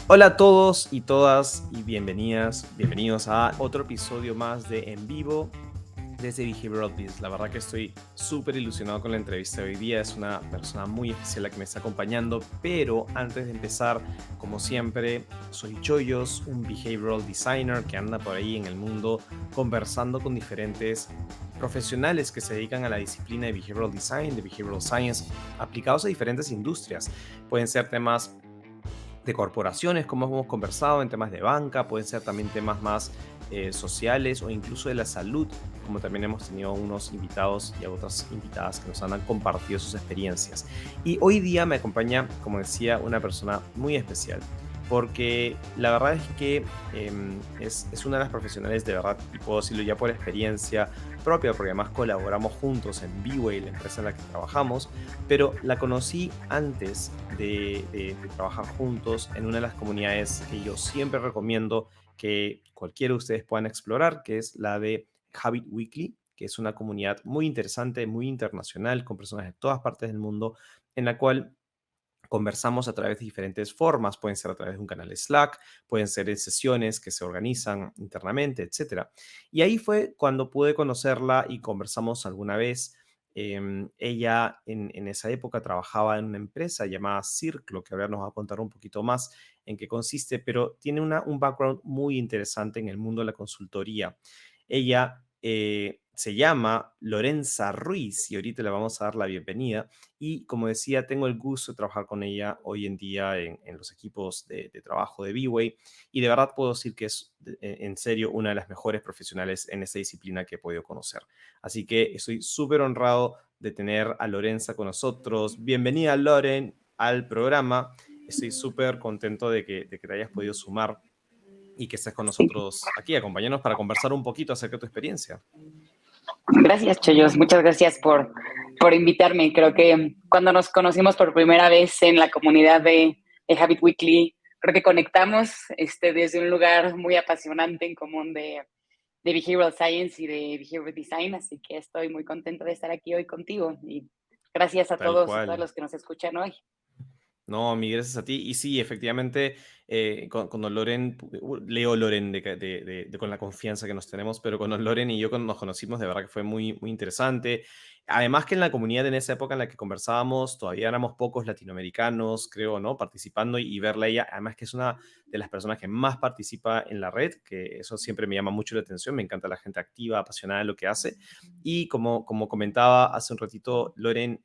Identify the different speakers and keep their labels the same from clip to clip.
Speaker 1: Hola a todos y todas y bienvenidos a otro episodio más de En Vivo desde Behavioral Biz. La verdad que estoy súper ilusionado con la entrevista de hoy día. Es una persona muy especial la que me está acompañando, pero antes de empezar, como siempre, soy Choyos, un behavioral designer que anda por ahí en el mundo conversando con diferentes profesionales que se dedican a la disciplina de behavioral design, de behavioral science, aplicados a diferentes industrias. Pueden ser temas de corporaciones, como hemos conversado, en temas de banca, pueden ser también temas más sociales o incluso de la salud, como también hemos tenido unos invitados y a otras invitadas que nos han compartido sus experiencias. Y hoy día me acompaña, como decía, una persona muy especial, porque la verdad es que es una de las profesionales de verdad, y puedo decirlo ya por experiencia propia, porque además colaboramos juntos en B-Way, la empresa en la que trabajamos, pero la conocí antes de trabajar juntos en una de las comunidades que yo siempre recomiendo que cualquiera de ustedes puedan explorar, que es la de Habit Weekly, que es una comunidad muy interesante, muy internacional, con personas de todas partes del mundo, en la cual conversamos a través de diferentes formas, pueden ser a través de un canal Slack, pueden ser en sesiones que se organizan internamente, etcétera. Y ahí fue cuando pude conocerla y conversamos alguna vez. Ella en esa época trabajaba en una empresa llamada Circlo, que ahora nos va a contar un poquito más en qué consiste, pero tiene un background muy interesante en el mundo de la consultoría. Ella se llama Lorenza Ruiz y ahorita le vamos a dar la bienvenida. Y como decía, tengo el gusto de trabajar con ella hoy en día en los equipos de trabajo de B-Way y de verdad puedo decir que es en serio una de las mejores profesionales en esta disciplina que he podido conocer. Así que estoy súper honrado de tener a Lorenza con nosotros. Bienvenida, Loren, al programa. Estoy súper contento de que te hayas podido sumar y que estés con nosotros aquí. Acompáñanos para conversar un poquito acerca de tu experiencia.
Speaker 2: Gracias, Choyos. Muchas gracias por invitarme. Creo que cuando nos conocimos por primera vez en la comunidad de Habit Weekly, creo que conectamos desde un lugar muy apasionante en común de Behavioral Science y de Behavioral Design. Así que estoy muy contenta de estar aquí hoy contigo. Y gracias a
Speaker 1: Tal
Speaker 2: todos y todas
Speaker 1: cual.
Speaker 2: los que nos escuchan hoy.
Speaker 1: No, mi gracias a ti. Y sí, efectivamente, cuando Loren, leo Loren con la confianza que nos tenemos, pero cuando Loren y yo cuando nos conocimos, de verdad que fue muy, muy interesante. Además que en la comunidad en esa época en la que conversábamos, todavía éramos pocos latinoamericanos, creo, ¿no? Participando y verla a ella, además que es una de las personas que más participa en la red, que eso siempre me llama mucho la atención, me encanta la gente activa, apasionada en lo que hace. Y como comentaba hace un ratito, Loren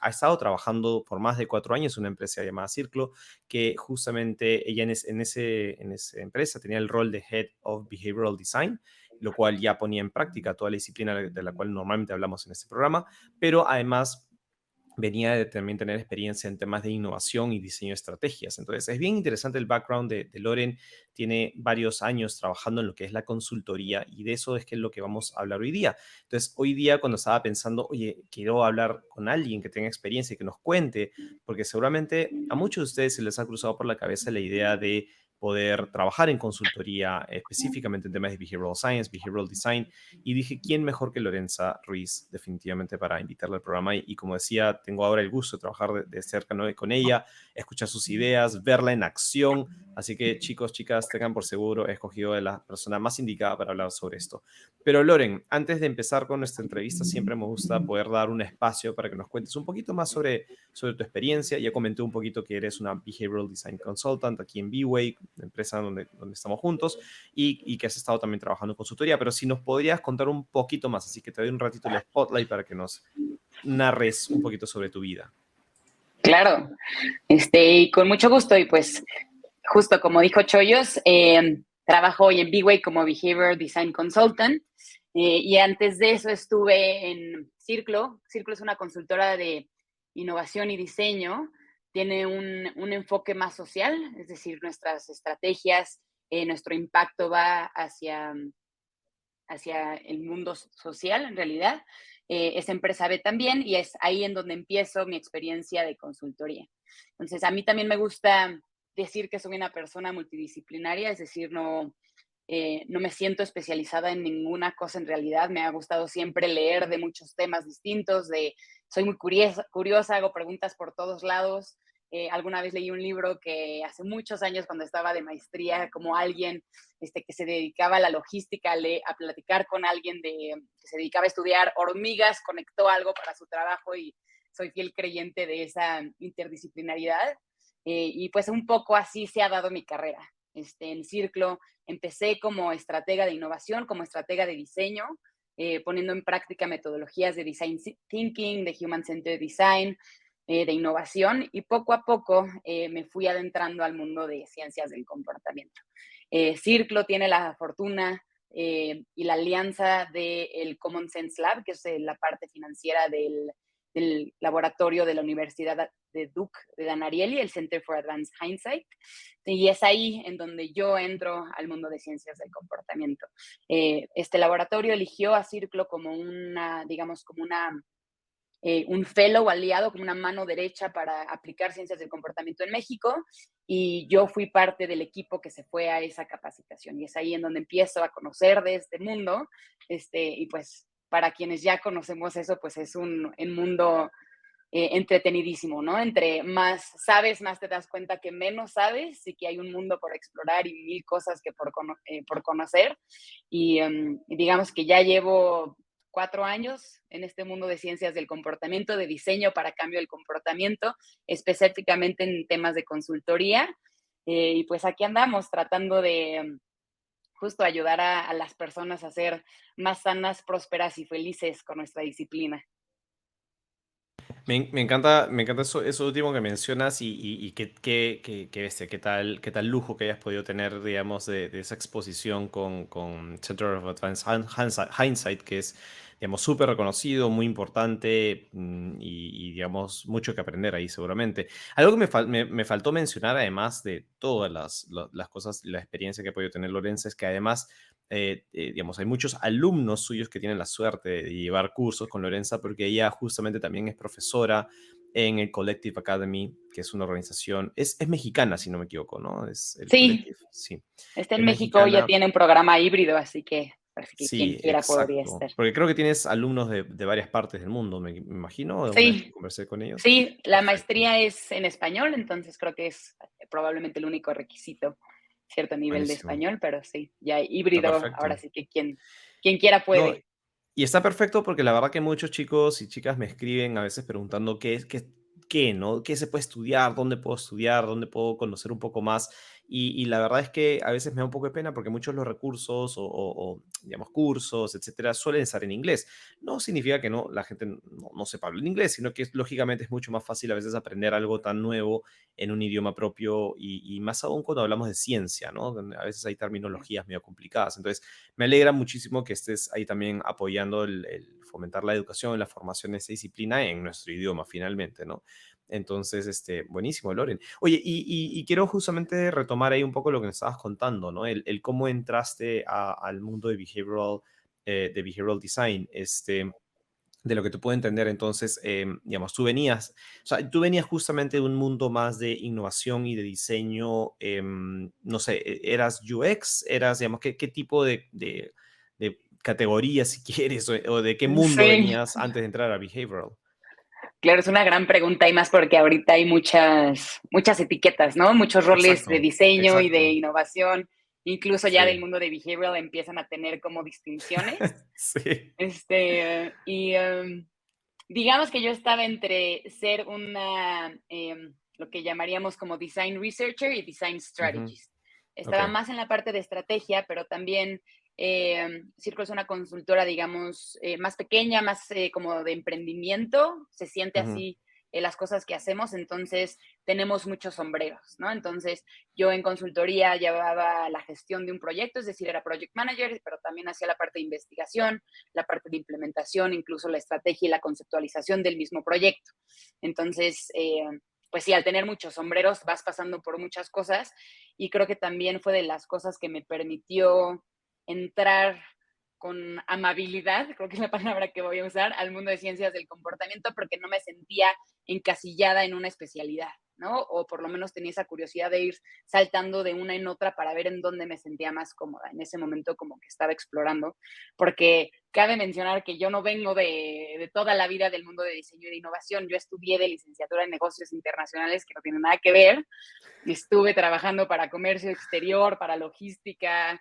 Speaker 1: ha estado trabajando por más de 4 años en una empresa llamada Circlo, que justamente ella en esa empresa tenía el rol de Head of Behavioral Design, lo cual ya ponía en práctica toda la disciplina de la cual normalmente hablamos en este programa, pero además venía de también tener experiencia en temas de innovación y diseño de estrategias. Entonces, es bien interesante el background de Loren. Tiene varios años trabajando en lo que es la consultoría y de eso es que es lo que vamos a hablar hoy día. Entonces, hoy día cuando estaba pensando, oye, quiero hablar con alguien que tenga experiencia y que nos cuente, porque seguramente a muchos de ustedes se les ha cruzado por la cabeza la idea de poder trabajar en consultoría, específicamente en temas de behavioral science, behavioral design, y dije, ¿quién mejor que Lorenza Ruiz definitivamente para invitarla al programa? Y como decía, tengo ahora el gusto de trabajar de cerca, ¿no?, con ella, escuchar sus ideas, verla en acción. Así que chicos, chicas, tengan por seguro, he escogido a la persona más indicada para hablar sobre esto. Pero Loren, antes de empezar con nuestra entrevista, siempre me gusta poder dar un espacio para que nos cuentes un poquito más sobre tu experiencia. Ya comenté un poquito que eres una Behavioral Design Consultant aquí en B-Way, la empresa donde estamos juntos, y que has estado también trabajando en consultoría, pero si nos podrías contar un poquito más, así que te doy un ratito el spotlight para que nos narres un poquito sobre tu vida.
Speaker 2: Claro, y con mucho gusto. Y pues, justo como dijo Choyos, trabajo hoy en B-Way como Behavior Design Consultant. Y antes de eso estuve en Circlo. Circlo es una consultora de innovación y diseño. Tiene un enfoque más social, es decir, nuestras estrategias, nuestro impacto va hacia el mundo social, en realidad. Esa empresa ve también y es ahí en donde empiezo mi experiencia de consultoría. Entonces, a mí también me gusta decir que soy una persona multidisciplinaria, es decir, no me siento especializada en ninguna cosa en realidad. Me ha gustado siempre leer de muchos temas distintos, soy muy curiosa, hago preguntas por todos lados. Alguna vez leí un libro que hace muchos años, cuando estaba de maestría, como alguien que se dedicaba a la logística, a platicar con alguien que se dedicaba a estudiar hormigas, conectó algo para su trabajo y soy fiel creyente de esa interdisciplinaridad. Y pues un poco así se ha dado mi carrera. En Círculo empecé como estratega de innovación, como estratega de diseño, poniendo en práctica metodologías de design thinking, de human centered design, de innovación, y poco a poco me fui adentrando al mundo de ciencias del comportamiento. Círculo tiene la fortuna y la alianza del Common Sense Lab, que es la parte financiera del laboratorio de la Universidad de Duke de Dan Ariely, el Center for Advanced Hindsight, y es ahí en donde yo entro al mundo de ciencias del comportamiento. Este laboratorio eligió a Círculo como digamos, como un fellow aliado, como una mano derecha para aplicar ciencias del comportamiento en México, y yo fui parte del equipo que se fue a esa capacitación, y es ahí en donde empiezo a conocer de este mundo, y pues para quienes ya conocemos eso, pues es un mundo entretenidísimo, ¿no? Entre más sabes, más te das cuenta que menos sabes y que hay un mundo por explorar y mil cosas que por conocer. Y digamos que ya llevo 4 años en este mundo de ciencias del comportamiento, de diseño para cambio del comportamiento, específicamente en temas de consultoría. Y pues aquí andamos tratando de justo ayudar a las personas a ser más sanas, prósperas y felices con nuestra disciplina.
Speaker 1: Me encanta eso último que mencionas y bestia, qué tal lujo que hayas podido tener, digamos, de esa exposición con Center of Advanced Hindsight, que es, digamos, súper reconocido, muy importante digamos, mucho que aprender ahí seguramente. Algo que me faltó mencionar, además de todas las cosas, la experiencia que ha podido tener Lorenza, es que además digamos, hay muchos alumnos suyos que tienen la suerte de llevar cursos con Lorenza porque ella justamente también es profesora en el Collective Academy, que es una organización, es mexicana, si no me equivoco, ¿no? Es el
Speaker 2: Sí,
Speaker 1: Collective, sí,
Speaker 2: está en
Speaker 1: es
Speaker 2: México, ya
Speaker 1: mexicana,
Speaker 2: tiene un programa híbrido, así que parece que quien
Speaker 1: sí,
Speaker 2: quiera podría
Speaker 1: exacto,
Speaker 2: estar.
Speaker 1: porque creo que tienes alumnos de varias partes del mundo, me imagino, alguna vez que
Speaker 2: Sí,
Speaker 1: conversé con ellos.
Speaker 2: sí, la
Speaker 1: Perfecto,
Speaker 2: maestría es en español, entonces creo que es probablemente el único requisito, cierto nivel de
Speaker 1: buenísimo,
Speaker 2: español, pero sí, ya
Speaker 1: está
Speaker 2: híbrido, ahora
Speaker 1: perfecto.
Speaker 2: sí que quien quiera
Speaker 1: No,
Speaker 2: puede.
Speaker 1: y está perfecto porque la verdad que muchos chicos y chicas me escriben a veces preguntando qué, ¿no? ¿Qué se puede estudiar? ¿Dónde puedo estudiar? ¿Dónde puedo conocer un poco más? Y la verdad es que a veces me da un poco de pena porque muchos de los recursos digamos, cursos, etcétera, suelen estar en inglés. No significa que la gente no sepa hablar inglés, sino que lógicamente es mucho más fácil a veces aprender algo tan nuevo en un idioma propio y más aún cuando hablamos de ciencia, ¿no? Donde a veces hay terminologías medio complicadas. Entonces, me alegra muchísimo que estés ahí también apoyando el fomentar la educación, la formación de esa disciplina en nuestro idioma, finalmente, ¿no? Entonces, buenísimo, Loren. Oye, y quiero justamente retomar ahí un poco lo que me estabas contando, ¿no? El cómo entraste al mundo de behavioral design. De lo que te puedo entender, entonces, digamos, o sea, tú venías justamente de un mundo más de innovación y de diseño, no sé, ¿eras UX? ¿Eras, digamos, qué tipo de categoría, si quieres, o de qué mundo
Speaker 2: Sí,
Speaker 1: venías antes de entrar a behavioral?
Speaker 2: claro, es una gran pregunta y más porque ahorita hay muchas etiquetas, ¿no? Muchos roles de
Speaker 1: Exacto,
Speaker 2: diseño y de
Speaker 1: exacto.
Speaker 2: innovación, incluso ya del
Speaker 1: Sí,
Speaker 2: mundo de behavioral empiezan a tener como distinciones.
Speaker 1: sí.
Speaker 2: Digamos que yo estaba entre ser lo que llamaríamos como design researcher y design
Speaker 1: Ujú.
Speaker 2: strategist.
Speaker 1: Ok.
Speaker 2: Estaba más en la parte de estrategia, pero también Circo es una consultora, digamos, más pequeña, más como de emprendimiento. Se siente
Speaker 1: Ujú,
Speaker 2: así las cosas que hacemos, entonces tenemos muchos sombreros, ¿no? Entonces yo en consultoría llevaba la gestión de un proyecto, es decir, era project manager, pero también hacía la parte de investigación, la parte de implementación, incluso la estrategia y la conceptualización del mismo proyecto. Entonces, pues sí, al tener muchos sombreros vas pasando por muchas cosas y creo que también fue de las cosas que me permitió entrar con amabilidad, creo que es la palabra que voy a usar, al mundo de ciencias del comportamiento porque no me sentía encasillada en una especialidad, ¿no? O por lo menos tenía esa curiosidad de ir saltando de una en otra para ver en dónde me sentía más cómoda. En ese momento como que estaba explorando, porque cabe mencionar que yo no vengo de toda la vida del mundo de diseño y de innovación. Yo estudié de licenciatura en negocios internacionales, que no tiene nada que ver. Estuve trabajando para comercio exterior, para logística,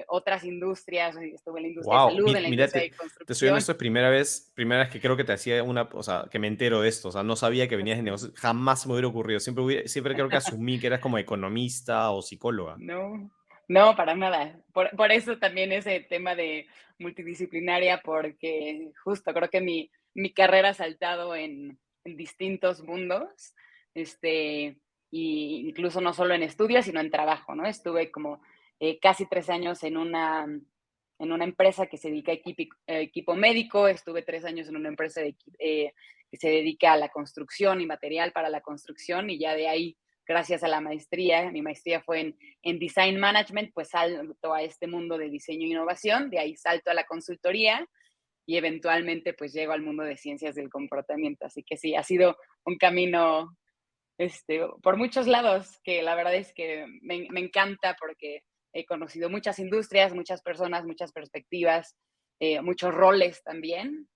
Speaker 2: otras industrias. Estuve en la industria de
Speaker 1: Wow,
Speaker 2: salud, en la
Speaker 1: mira,
Speaker 2: industria de
Speaker 1: te soy
Speaker 2: construcción.
Speaker 1: honesto, es primera vez que creo que te hacía o sea, que me entero de esto, o sea, no sabía que venías de negocios, jamás se me hubiera ocurrido, siempre creo que asumí que eras como economista o psicóloga.
Speaker 2: No, no, para nada. Por eso también ese tema de multidisciplinaria, porque justo creo que mi carrera ha saltado en distintos mundos, y incluso no solo en estudios, sino en trabajo, ¿no? Estuve como casi 3 años en una empresa que se dedica a equipo médico, estuve 3 años en una empresa que se dedica a la construcción y material para la construcción, y ya de ahí, gracias a la maestría, mi maestría fue en Design Management, pues salto a este mundo de diseño e innovación, de ahí salto a la consultoría y eventualmente pues llego al mundo de ciencias del comportamiento. Así que sí, ha sido un camino por muchos lados que la verdad es que me encanta porque he conocido muchas industrias, muchas personas, muchas perspectivas, muchos roles también.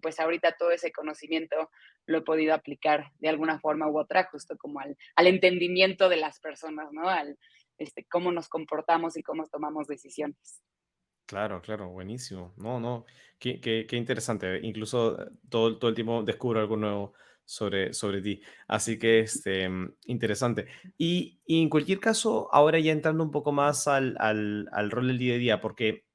Speaker 2: Pues ahorita todo ese conocimiento lo he podido aplicar de alguna forma u otra, justo como al entendimiento de las personas, ¿no? Cómo nos comportamos y cómo tomamos decisiones.
Speaker 1: Claro, claro, buenísimo. No, no, qué interesante. Incluso todo el tiempo descubro algo nuevo sobre ti. Así que, interesante. Y en cualquier caso, ahora ya entrando un poco más al rol del día a día, porque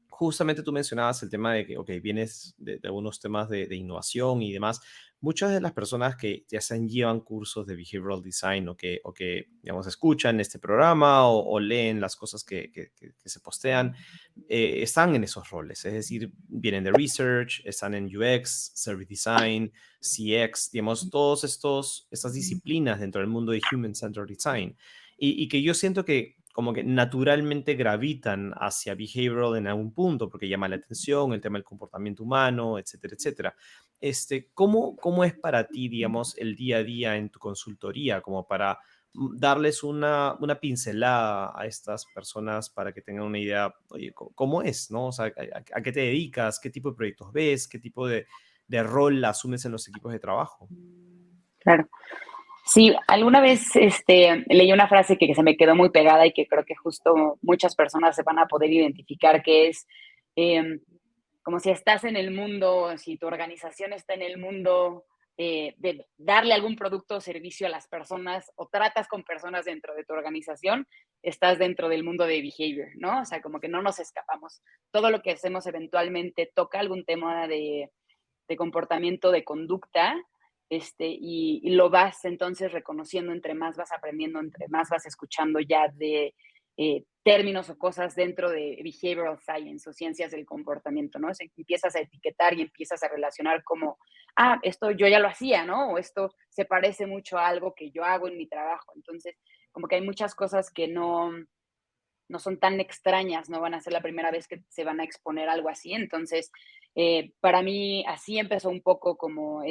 Speaker 1: justamente tú mencionabas el tema de que, ok, vienes de algunos temas de innovación y demás. Muchas de las personas que ya se llevan cursos de behavioral design digamos, escuchan este programa o leen las cosas que se postean, están en esos roles. Es decir, vienen de research, están en UX, service design, CX, digamos, estas disciplinas dentro del mundo de Human Centered Design. Y que yo siento que como que naturalmente gravitan hacia behavioral en algún punto, porque llama la atención el tema del comportamiento humano, etcétera, etcétera. ¿Cómo es para ti, digamos, el día a día en tu consultoría, como para darles una pincelada a estas personas para que tengan una idea, oye, cómo es, ¿no? O sea, a qué te dedicas, qué tipo de proyectos ves, qué tipo de rol asumes en los equipos de trabajo?
Speaker 2: Claro. Sí, alguna vez leí una frase que se me quedó muy pegada y que creo que justo muchas personas se van a poder identificar, que es em, como si estás en el mundo, si tu organización está en el mundo de darle algún producto o servicio a las personas o tratas con personas dentro de tu organización, estás dentro del mundo de behavior, ¿no? O sea, como que no nos escapamos. Todo lo que hacemos eventualmente toca algún tema de comportamiento, de conducta, y lo vas entonces reconociendo entre más vas aprendiendo, entre más vas escuchando ya de términos o cosas dentro de behavioral science o ciencias del comportamiento, ¿no? O sea, empiezas a etiquetar y empiezas a relacionar como, esto yo ya lo hacía, ¿no? O esto se parece mucho a algo que yo hago en mi trabajo. Entonces, como que hay muchas cosas que no son tan extrañas, no van a ser la primera vez que se van a exponer algo así. Entonces, para mí así empezó un poco como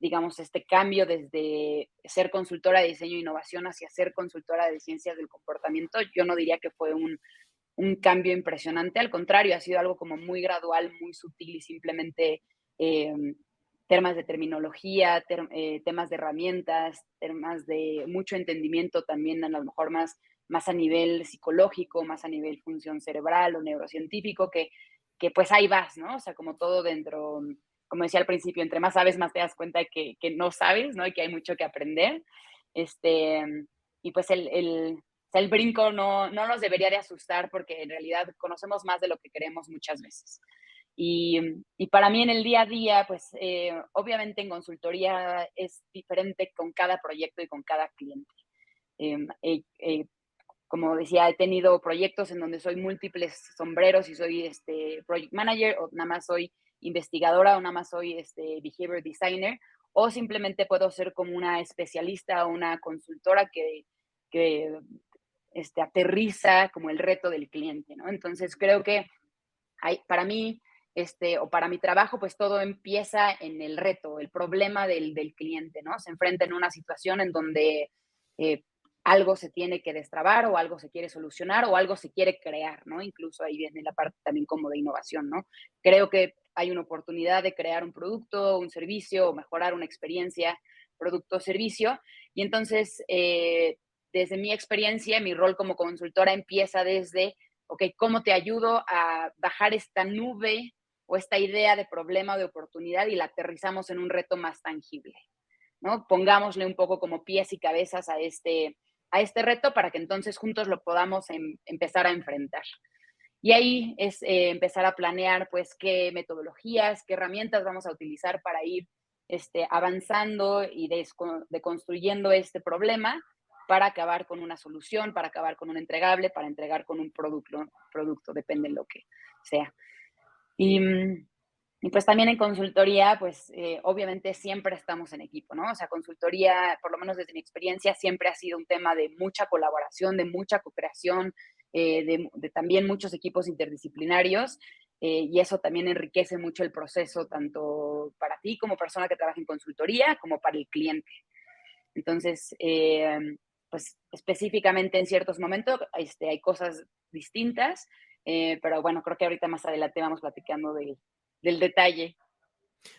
Speaker 2: digamos, este cambio desde ser consultora de diseño e innovación hacia ser consultora de ciencias del comportamiento. Yo no diría que fue un cambio impresionante, al contrario, ha sido algo como muy gradual, muy sutil y simplemente eh, temas de terminología, temas de herramientas, temas de mucho entendimiento también, a lo mejor más a nivel psicológico, más a nivel función cerebral o neurocientífico, que pues ahí vas, ¿no? O sea, como todo dentro, como decía al principio, entre más sabes, más te das cuenta que no sabes, ¿no? Y que hay mucho que aprender. Este, y pues o sea, el brinco no nos debería de asustar porque en realidad conocemos más de lo que queremos muchas veces. Y para mí en el día a día, pues obviamente en consultoría es diferente con cada proyecto y con cada cliente. Em, eh, eh, Como decía, he tenido proyectos en donde soy múltiples sombreros y soy project manager o nada más soy investigadora o nada más soy behavior designer o simplemente puedo ser como una especialista o una consultora que aterriza como el reto del cliente, ¿no? Entonces creo que para mí, o para mi trabajo, pues todo empieza en el reto, el problema del cliente, ¿no? Se enfrenta en una situación en donde eh, algo se tiene que destrabar o algo se quiere solucionar o algo se quiere crear, ¿no? Incluso ahí viene la parte también como de innovación, ¿no? Creo que hay una oportunidad de crear un producto, un servicio o mejorar una experiencia, producto o servicio. Y entonces, desde mi experiencia, mi rol como consultora empieza desde, ok, ¿cómo te ayudo a bajar esta nube o esta idea de problema o de oportunidad y la aterrizamos en un reto más tangible? ¿No? Pongámosle un poco como pies y cabezas a este reto para que entonces juntos lo podamos empezar a enfrentar. Y ahí es empezar a planear, pues, qué metodologías, qué herramientas vamos a utilizar para ir avanzando y deconstruyendo este problema para acabar con una solución, para acabar con un entregable, para entregar con un producto depende de lo que sea. Y, y pues también en consultoría, pues obviamente siempre estamos en equipo, ¿no? O sea, consultoría, por lo menos desde mi experiencia, siempre ha sido un tema de mucha colaboración, de mucha co-creación, de también muchos equipos interdisciplinarios. Y eso también enriquece mucho el proceso, tanto para ti como persona que trabaja en consultoría, como para el cliente. Entonces, pues específicamente en ciertos momentos hay cosas distintas, pero bueno, creo que ahorita más adelante vamos platicando del detalle.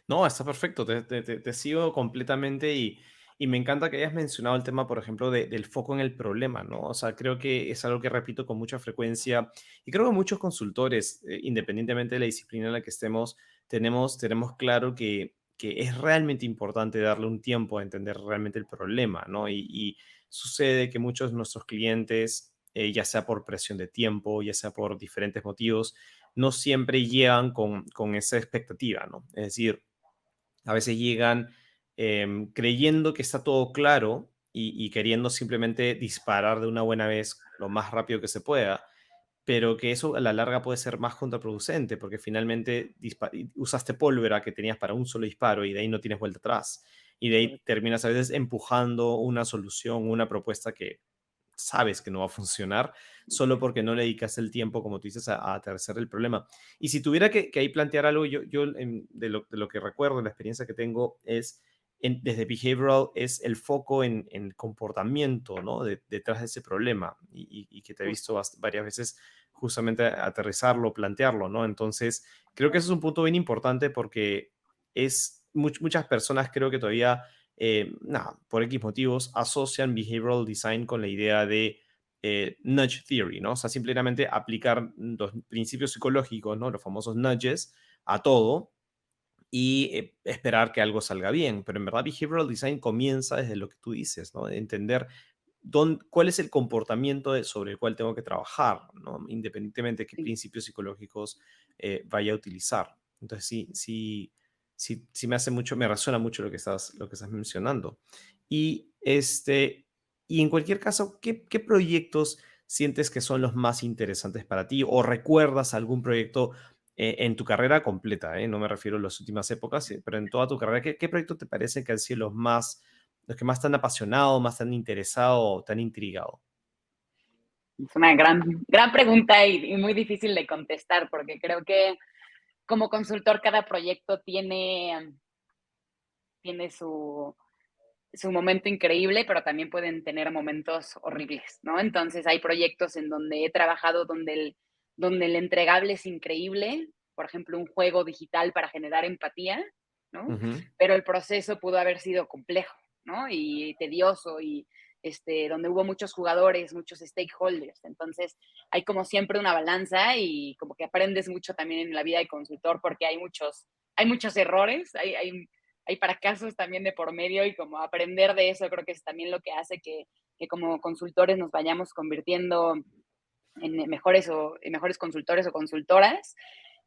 Speaker 1: No, está perfecto, te sigo completamente y me encanta que hayas mencionado el tema, por ejemplo, del foco en el problema, ¿no? O sea, creo que es algo que repito con mucha frecuencia y creo que muchos consultores, independientemente de la disciplina en la que estemos, tenemos claro que es realmente importante darle un tiempo a entender realmente el problema, ¿no? Y sucede que muchos de nuestros clientes, ya sea por presión de tiempo, ya sea por diferentes motivos, no siempre llegan con esa expectativa, ¿no? Es decir, a veces llegan creyendo que está todo claro y queriendo simplemente disparar de una buena vez lo más rápido que se pueda, pero que eso a la larga puede ser más contraproducente porque finalmente usaste pólvora que tenías para un solo disparo y de ahí no tienes vuelta atrás. Y de ahí
Speaker 2: Correcto.
Speaker 1: terminas a veces empujando una solución, una propuesta que sabes que no va a funcionar solo porque no le dedicas el tiempo, como tú dices, a aterrizar el problema. Y si tuviera que ahí plantear algo, yo de lo que recuerdo, la experiencia que tengo es, desde behavioral, es el foco en el comportamiento, ¿no? Detrás de ese problema y que te he visto
Speaker 2: Justo.
Speaker 1: varias veces justamente aterrizarlo, plantearlo, ¿no? Entonces, creo que eso es un punto bien importante porque muchas personas creo que todavía nada, por X motivos, asocian behavioral design con la idea de nudge theory, ¿no? O sea, simplemente aplicar los principios psicológicos, ¿no? Los famosos nudges a todo y esperar que algo salga bien. Pero en verdad, behavioral design comienza desde lo que tú dices, ¿no? De entender cuál es el comportamiento sobre el cual tengo que trabajar, ¿no? Independientemente de qué
Speaker 2: Sí.
Speaker 1: principios psicológicos vaya a utilizar. Entonces, sí me resuena mucho lo que estás mencionando. Y en cualquier caso, ¿qué proyectos sientes que son los más interesantes para ti? ¿O recuerdas algún proyecto en tu carrera completa? No me refiero a las últimas épocas, pero en toda tu carrera, ¿qué proyecto te parece que han sido los que más te han apasionado, más te han interesado o te han intrigado?
Speaker 2: Es una gran pregunta y muy difícil de contestar porque creo que como consultor cada proyecto tiene su momento increíble, pero también pueden tener momentos horribles, ¿no? Entonces hay proyectos en donde he trabajado donde el entregable es increíble, por ejemplo, un juego digital para generar empatía, ¿no?
Speaker 1: Ujú,
Speaker 2: Pero el proceso pudo haber sido complejo, ¿no? Y tedioso y donde hubo muchos jugadores, muchos stakeholders. Entonces, hay como siempre una balanza y como que aprendes mucho también en la vida de consultor porque hay muchos errores, hay fracasos también de por medio y como aprender de eso creo que es también lo que hace que como consultores nos vayamos convirtiendo en mejores consultores o consultoras.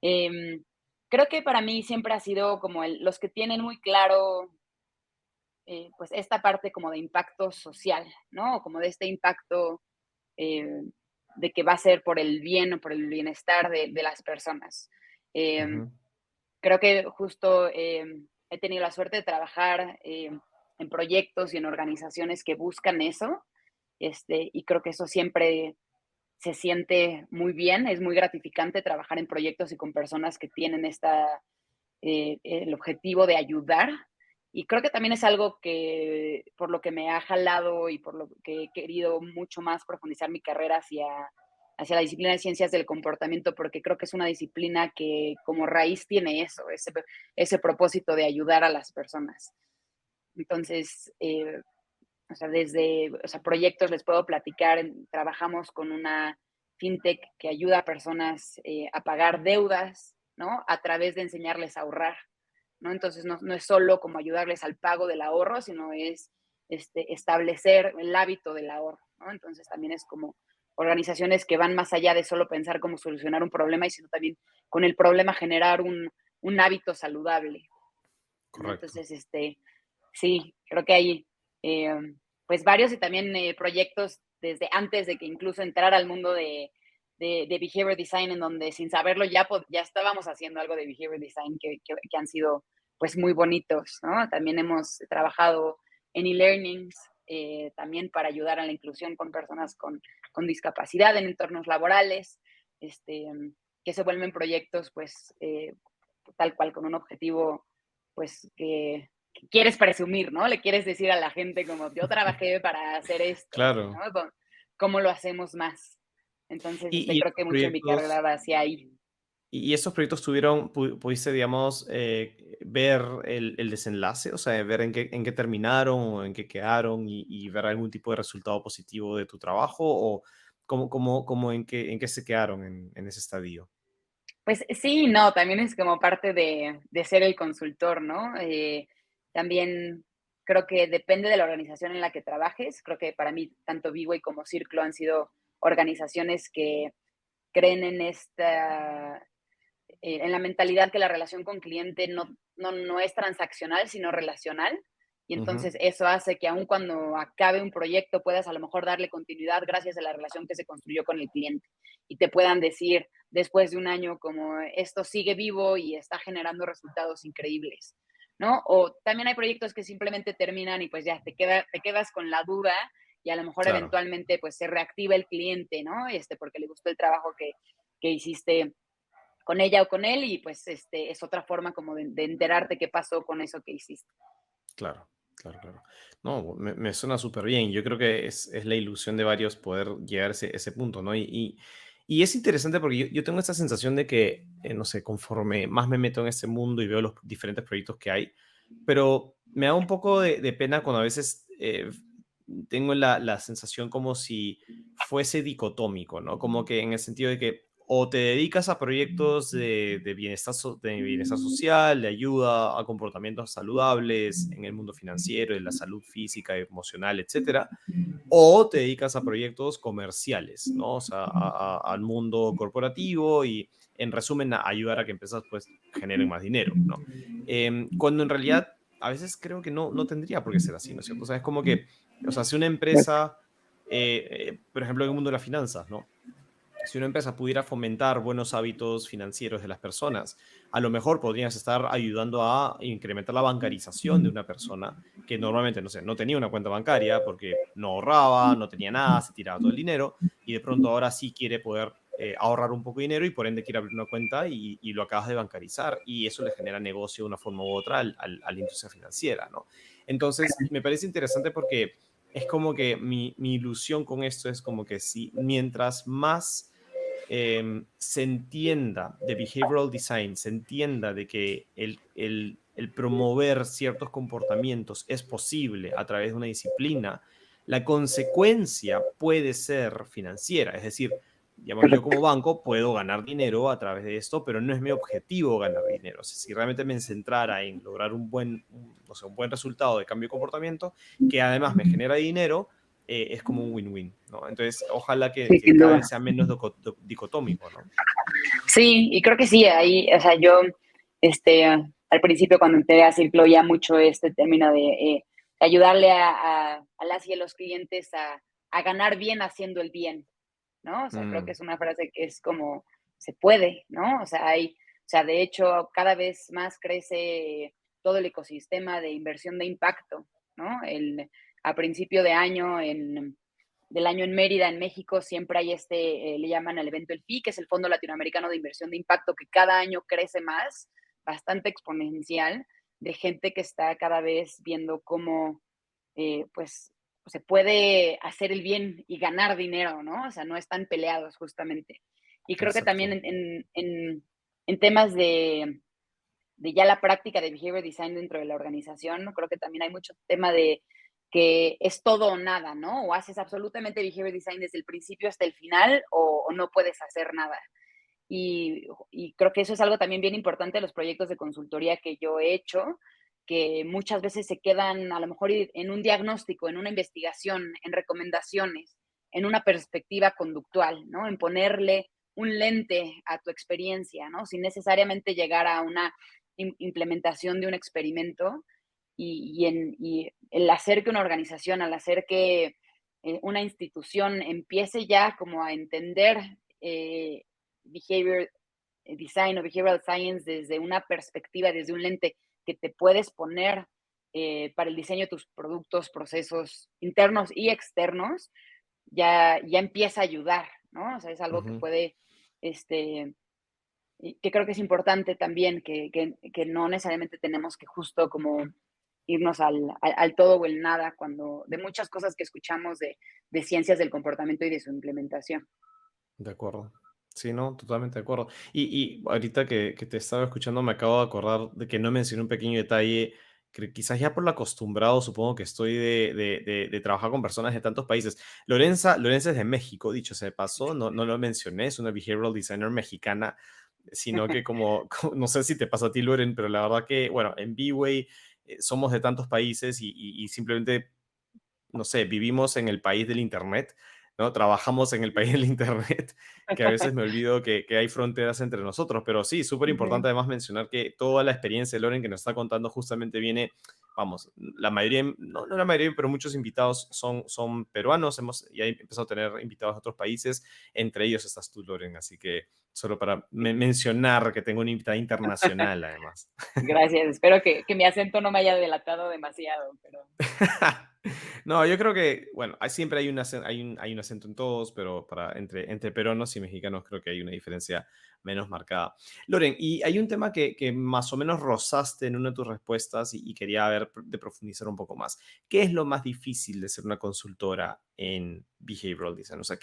Speaker 2: Em, Creo que para mí siempre ha sido como los que tienen muy claro pues esta parte como de impacto social, ¿no? Como de este impacto eh, de que va a ser por el bien o por el bienestar de las personas. Em,
Speaker 1: ujú.
Speaker 2: Creo que justo he tenido la suerte de trabajar en proyectos y en organizaciones que buscan eso, y creo que eso siempre se siente muy bien, es muy gratificante trabajar en proyectos y con personas que tienen el objetivo de ayudar. y creo que también es algo que por lo que me ha jalado y por lo que he querido mucho más profundizar mi carrera hacia la disciplina de ciencias del comportamiento, porque creo que es una disciplina que como raíz tiene eso, ese propósito de ayudar a las personas. Entonces, o sea, desde proyectos les puedo platicar. Trabajamos con una fintech que ayuda a personas a pagar deudas, ¿no? A través de enseñarles a ahorrar, ¿no? Entonces, no es solo como ayudarles al pago del ahorro, sino es establecer el hábito del ahorro, ¿no? Entonces, también es como organizaciones que van más allá de solo pensar cómo solucionar un problema, y sino también con el problema generar un hábito saludable, ¿no?
Speaker 1: Correcto.
Speaker 2: Entonces, sí, creo que hay eh, pues varios, y también proyectos desde antes de que incluso entrara al mundo de behavior design, en donde sin saberlo ya estábamos haciendo algo de behavior design que han sido pues muy bonitos, ¿no? También hemos trabajado en e-learnings, también para ayudar a la inclusión con personas con discapacidad en entornos laborales, este, que se vuelven proyectos pues tal cual con un objetivo pues que quieres presumir, ¿no? Le quieres decir a la gente como yo trabajé para hacer esto,
Speaker 1: Claro.
Speaker 2: ¿no? ¿Cómo lo hacemos más? Entonces,
Speaker 1: Y
Speaker 2: creo que
Speaker 1: estos
Speaker 2: mucho de mi carrera
Speaker 1: proyectos
Speaker 2: va hacia ahí.
Speaker 1: y estos proyectos tuvieron pudiste, digamos, ver el desenlace, o sea, ver en qué terminaron o en qué quedaron y ver algún tipo de resultado positivo de tu trabajo, o cómo en qué se quedaron en ese estadio.
Speaker 2: Pues sí, no, también es como parte de ser el consultor, ¿no? También creo que depende de la organización en la que trabajes. Creo que para mí tanto Bway como Círculo han sido organizaciones que creen en la mentalidad que la relación con cliente no es transaccional, sino relacional. Y
Speaker 1: Ujú,
Speaker 2: entonces eso hace que aun cuando acabe un proyecto puedas a lo mejor darle continuidad gracias a la relación que se construyó con el cliente. Y te puedan decir después de un año como esto sigue vivo y está generando resultados increíbles, ¿no? O también hay proyectos que simplemente terminan y pues ya te quedas con la duda, y a lo mejor
Speaker 1: claro.
Speaker 2: eventualmente pues se reactiva el cliente, ¿no? Porque le gustó el trabajo que hiciste con ella o con él, y pues es otra forma como de enterarte qué pasó con eso que hiciste.
Speaker 1: Claro, claro, claro. No, me suena súper bien. Yo creo que es la ilusión de varios poder llegar a ese punto, ¿no? Y es interesante porque yo tengo esta sensación de que, no sé, conforme más me meto en este mundo y veo los diferentes proyectos que hay, pero me da un poco de pena cuando a veces tengo la sensación como si fuese dicotómico, ¿no? Como que en el sentido de que o te dedicas a proyectos de bienestar, de bienestar social, de ayuda a comportamientos saludables en el mundo financiero, en la salud física, emocional, etcétera, o te dedicas a proyectos comerciales, ¿no? O sea, al mundo corporativo y, en resumen, a ayudar a que empresas pues generen más dinero, ¿no? Cuando en realidad a veces creo que no tendría por qué ser así, ¿no es cierto? O sea, es como que, o sea, si una empresa, por ejemplo, en el mundo de las finanzas, ¿no? Si una empresa pudiera fomentar buenos hábitos financieros de las personas, a lo mejor podrías estar ayudando a incrementar la bancarización de una persona que normalmente, no sé, no tenía una cuenta bancaria porque no ahorraba, no tenía nada, se tiraba todo el dinero y de pronto ahora sí quiere poder ahorrar un poco de dinero y por ende quiere abrir una cuenta y lo acabas de bancarizar y eso le genera negocio de una forma u otra a la industria financiera, ¿no? Entonces, me parece interesante porque es como que mi ilusión con esto es como que si mientras más se entienda de behavioral design, se entienda de que el promover ciertos comportamientos es posible a través de una disciplina, la consecuencia puede ser financiera. Es decir, digamos, yo como
Speaker 2: Correcto.
Speaker 1: banco puedo ganar dinero a través de esto, pero no es mi objetivo ganar dinero. O sea, si realmente me centrara en lograr o sea, un buen resultado de cambio de comportamiento, que además me genera dinero, es como un win-win, ¿no? Entonces, ojalá que,
Speaker 2: Sí,
Speaker 1: que
Speaker 2: sin
Speaker 1: cada
Speaker 2: duda.
Speaker 1: vez sea menos dicotómico, ¿no?
Speaker 2: Sí, y creo que sí, ahí, o sea, yo, al principio cuando entré a Círculo ya mucho este término de ayudarle a las y a los clientes a ganar bien haciendo el bien, ¿no? O sea, creo que
Speaker 1: Mm,
Speaker 2: es una frase que es como, se puede, ¿no? O sea, de hecho, cada vez más crece todo el ecosistema de inversión de impacto, ¿no? A principio de año, del año en Mérida, en México, siempre hay le llaman al evento el FI, que es el Fondo Latinoamericano de Inversión de Impacto, que cada año crece más, bastante exponencial, de gente que está cada vez viendo cómo, pues, se puede hacer el bien y ganar dinero, ¿no? O sea, no están peleados justamente. Y creo que también
Speaker 1: Exacto.
Speaker 2: en temas de ya la práctica de behavior design dentro de la organización, ¿no? Creo que también hay mucho tema de que es todo o nada, ¿no? O haces absolutamente behavior design desde el principio hasta el final o no puedes hacer nada. Y creo que eso es algo también bien importante de los proyectos de consultoría que yo he hecho, que muchas veces se quedan a lo mejor en un diagnóstico, en una investigación, en recomendaciones, en una perspectiva conductual, ¿no? En ponerle un lente a tu experiencia, ¿no? Sin necesariamente llegar a una implementación de un experimento y el hacer que una organización, al hacer que una institución empiece ya como a entender behavior design o behavioral science desde una perspectiva, desde un lente que te puedes poner para el diseño de tus productos, procesos internos y externos, ya empieza a ayudar, ¿no? O sea, es algo que
Speaker 1: Ujú.
Speaker 2: puede, y que creo que es importante también, que no necesariamente tenemos que justo como irnos al todo o el nada, cuando de muchas cosas que escuchamos de ciencias del comportamiento y de su implementación.
Speaker 1: De acuerdo. Sí, no, totalmente de acuerdo. Y ahorita que te estaba escuchando me acabo de acordar de que no mencioné un pequeño detalle, que quizás ya por lo acostumbrado supongo que estoy de trabajar con personas de tantos países. Lorenza es de México, dicho sea de paso, no lo mencioné, es una behavioral designer mexicana, sino que no sé si te pasa a ti, Loren, pero la verdad que, bueno, en B-Way somos de tantos países y simplemente no sé, vivimos en el país del Internet, ¿no? Trabajamos en el país del Internet, que a veces me olvido que hay fronteras entre nosotros, pero sí, súper importante
Speaker 2: Ujú.
Speaker 1: además mencionar que toda la experiencia de Loren que nos está contando justamente viene, vamos, la mayoría, no la mayoría, pero muchos invitados son peruanos, hemos ya empezado a tener invitados de otros países, entre ellos estás tú, Loren, así que solo para mencionar que tengo una invitada internacional además.
Speaker 2: Gracias, espero que mi acento no me haya delatado demasiado, pero
Speaker 1: No, yo creo que, bueno, siempre hay hay un acento en todos, pero entre peruanos y mexicanos creo que hay una diferencia menos marcada. Loren, y hay un tema que más o menos rozaste en una de tus respuestas y quería ver de profundizar un poco más. ¿Qué es lo más difícil de ser una consultora en behavioral design? O sea,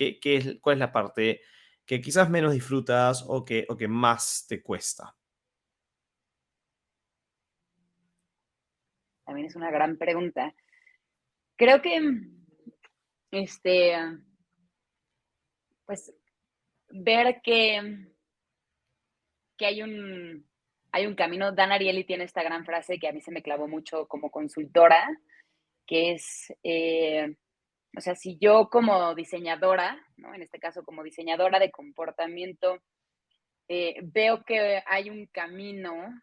Speaker 1: ¿cuál es la parte que quizás menos disfrutas o que más te cuesta?
Speaker 2: también es una gran pregunta. Creo que, este, pues, ver que hay un camino. Dan Ariely tiene esta gran frase que a mí se me clavó mucho como consultora, que es, o sea, si yo como diseñadora, ¿no? En este caso como diseñadora de comportamiento, veo que hay un camino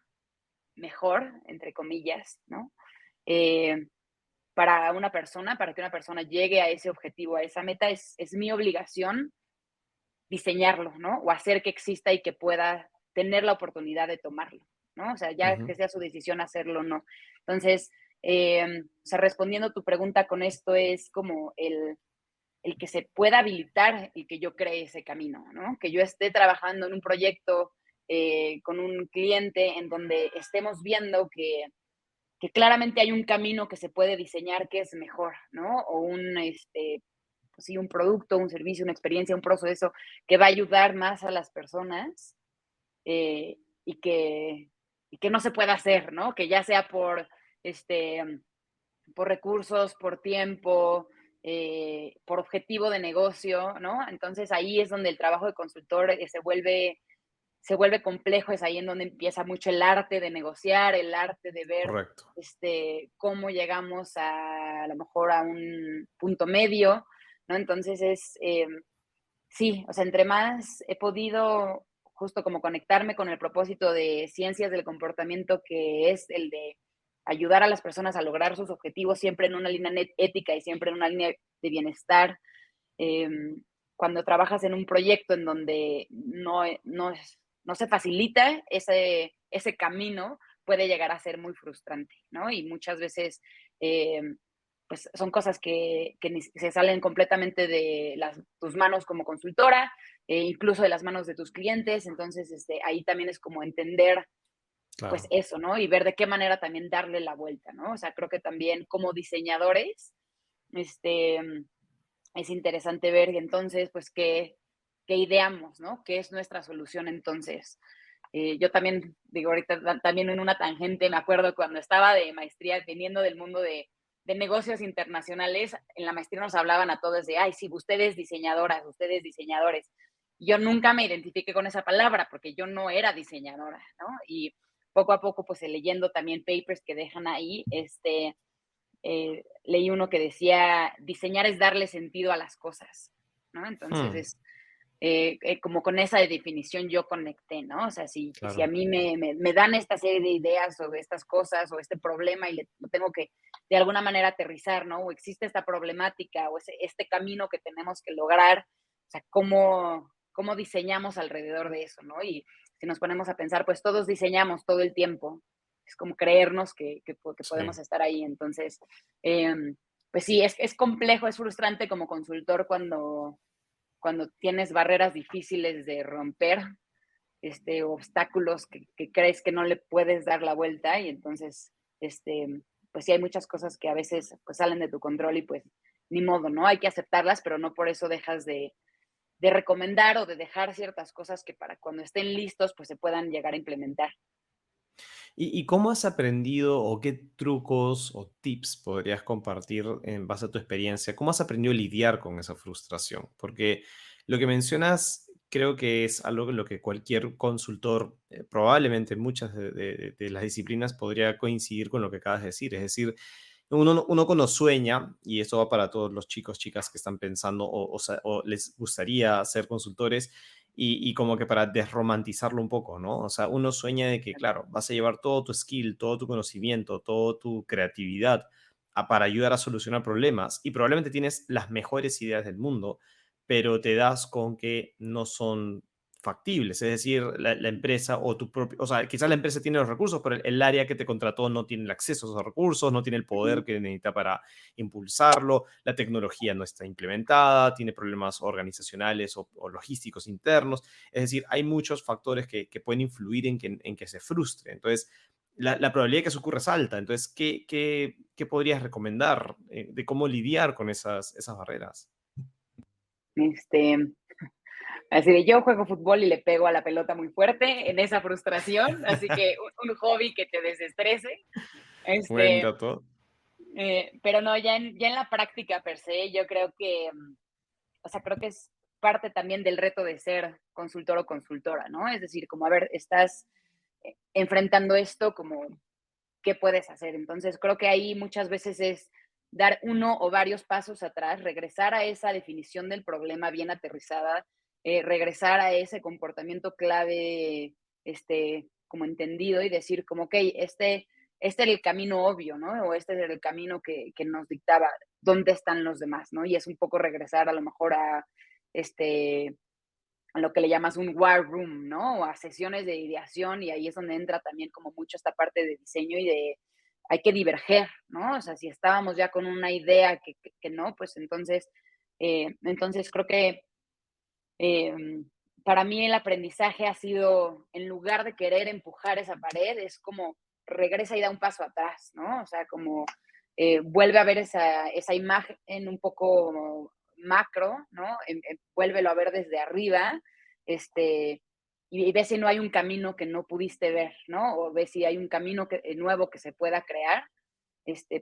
Speaker 2: mejor, entre comillas, ¿no? Eh, para una persona, para que una persona llegue a ese objetivo, a esa meta, es mi obligación diseñarlo, ¿no? O hacer que exista y que pueda tener la oportunidad de tomarlo, ¿no? O sea, ya
Speaker 1: Ujú.
Speaker 2: que sea su decisión hacerlo o no. Entonces, o sea, respondiendo a tu pregunta con esto es como el que se pueda habilitar el que yo cree ese camino, ¿no? Que yo esté trabajando en un proyecto con un cliente en donde estemos viendo que claramente hay un camino que se puede diseñar que es mejor, ¿no? O pues sí, un producto, un servicio, una experiencia, un proceso que va a ayudar más a las personas eh, y, que, y que no se pueda hacer, ¿no? Que ya sea este, por recursos, por tiempo, por objetivo de negocio, ¿no? Entonces ahí es donde el trabajo de consultor se vuelve complejo, es ahí en donde empieza mucho el arte de negociar, el arte de ver
Speaker 1: Correcto.
Speaker 2: cómo llegamos a lo mejor a un punto medio, ¿no? Entonces sí, o sea, entre más he podido justo como conectarme con el propósito de ciencias del comportamiento, que es el de ayudar a las personas a lograr sus objetivos siempre en una línea ética y siempre en una línea de bienestar. Cuando trabajas en un proyecto en donde no se facilita ese camino, puede llegar a ser muy frustrante, ¿no? Y muchas veces, eh, pues son cosas que se salen completamente de tus manos como consultora, incluso de las manos de tus clientes. Entonces, ahí también es como entender pues
Speaker 1: Claro.
Speaker 2: eso, ¿no? Y ver de qué manera también darle la vuelta, ¿no? O sea, creo que también como diseñadores, este, es interesante ver entonces, pues, qué ideamos, ¿no? ¿Qué es nuestra solución entonces? Yo también, digo, ahorita también en una tangente, me acuerdo cuando estaba de maestría, viniendo del mundo de negocios internacionales, en la maestría nos hablaban a todos de, ay, sí, ustedes diseñadoras, ustedes diseñadores. Yo nunca me identifiqué con esa palabra porque yo no era diseñadora, ¿no? Y poco a poco, pues leyendo también papers que dejan ahí, leí uno que decía, diseñar es darle sentido a las cosas, ¿no? Entonces
Speaker 1: Hmm,
Speaker 2: es como con esa definición yo conecté, ¿no? O sea, si a
Speaker 1: claro.
Speaker 2: mí me dan esta serie de ideas sobre estas cosas o este problema y lo tengo que de alguna manera aterrizar, ¿no? O existe esta problemática o este camino que tenemos que lograr, o sea, cómo diseñamos alrededor de eso, ¿no? Y si nos ponemos a pensar, pues todos diseñamos todo el tiempo, es como creernos que podemos
Speaker 1: Sí.
Speaker 2: estar ahí. Entonces, pues sí, es complejo, es frustrante como consultor cuando tienes barreras difíciles de romper, obstáculos que crees que no le puedes dar la vuelta y entonces, pues sí hay muchas cosas que a veces pues salen de tu control y pues ni modo, ¿no? Hay que aceptarlas, pero no por eso dejas de recomendar o de dejar ciertas cosas que para cuando estén listos pues se puedan llegar a implementar.
Speaker 1: ¿Y cómo has aprendido o qué trucos o tips podrías compartir en base a tu experiencia? ¿Cómo has aprendido a lidiar con esa frustración? Porque lo que mencionas creo que es algo en lo que cualquier consultor, probablemente en muchas de las disciplinas, podría coincidir con lo que acabas de decir. Es decir, uno cuando sueña, y esto va para todos los chicos, chicas que están pensando o les gustaría ser consultores, y como que para desromantizarlo un poco, ¿no? O sea, uno sueña de que, claro, vas a llevar todo tu skill, todo tu conocimiento, toda tu creatividad para ayudar a solucionar problemas y probablemente tienes las mejores ideas del mundo, pero te das con que no son factibles, es decir, la empresa o tu propio, o sea, quizás la empresa tiene los recursos, pero el área que te contrató no tiene el acceso a esos recursos, no tiene el poder
Speaker 2: Ujú.
Speaker 1: que necesita para impulsarlo, la tecnología no está implementada, tiene problemas organizacionales o logísticos internos, es decir, hay muchos factores que pueden influir en que se frustre. Entonces, la probabilidad de que eso ocurra es alta. Entonces, ¿qué podrías recomendar de cómo lidiar con esas barreras?
Speaker 2: Este, Así de yo juego fútbol y le pego a la pelota muy fuerte en esa frustración, así que un hobby que te desestrese.
Speaker 1: Buen
Speaker 2: Este,
Speaker 1: dato.
Speaker 2: pero no, ya en la práctica per se, yo creo que, o sea, creo que es parte también del reto de ser consultor o consultora, ¿no? Es decir, como, a ver, estás enfrentando esto, como, ¿qué puedes hacer? Entonces, creo que ahí muchas veces es dar uno o varios pasos atrás, regresar a esa definición del problema bien aterrizada, regresar a ese comportamiento clave, como entendido y decir como, ok, este era el camino obvio, ¿no? O este era el camino que nos dictaba, ¿dónde están los demás, ¿no? Y es un poco regresar a lo mejor este, a lo que le llamas un war room, ¿no? O a sesiones de ideación y ahí es donde entra también como mucho esta parte de diseño y de hay que diverger, ¿no? O sea, si estábamos ya con una idea que no, pues entonces creo que eh, para mí el aprendizaje ha sido, en lugar de querer empujar esa pared, es como regresa y da un paso atrás, ¿no? O sea, como vuelve a ver esa imagen un poco macro, ¿no? Vuélvelo a ver desde arriba, este, y ve si no hay un camino que no pudiste ver, ¿no? O ve si hay un camino nuevo que se pueda crear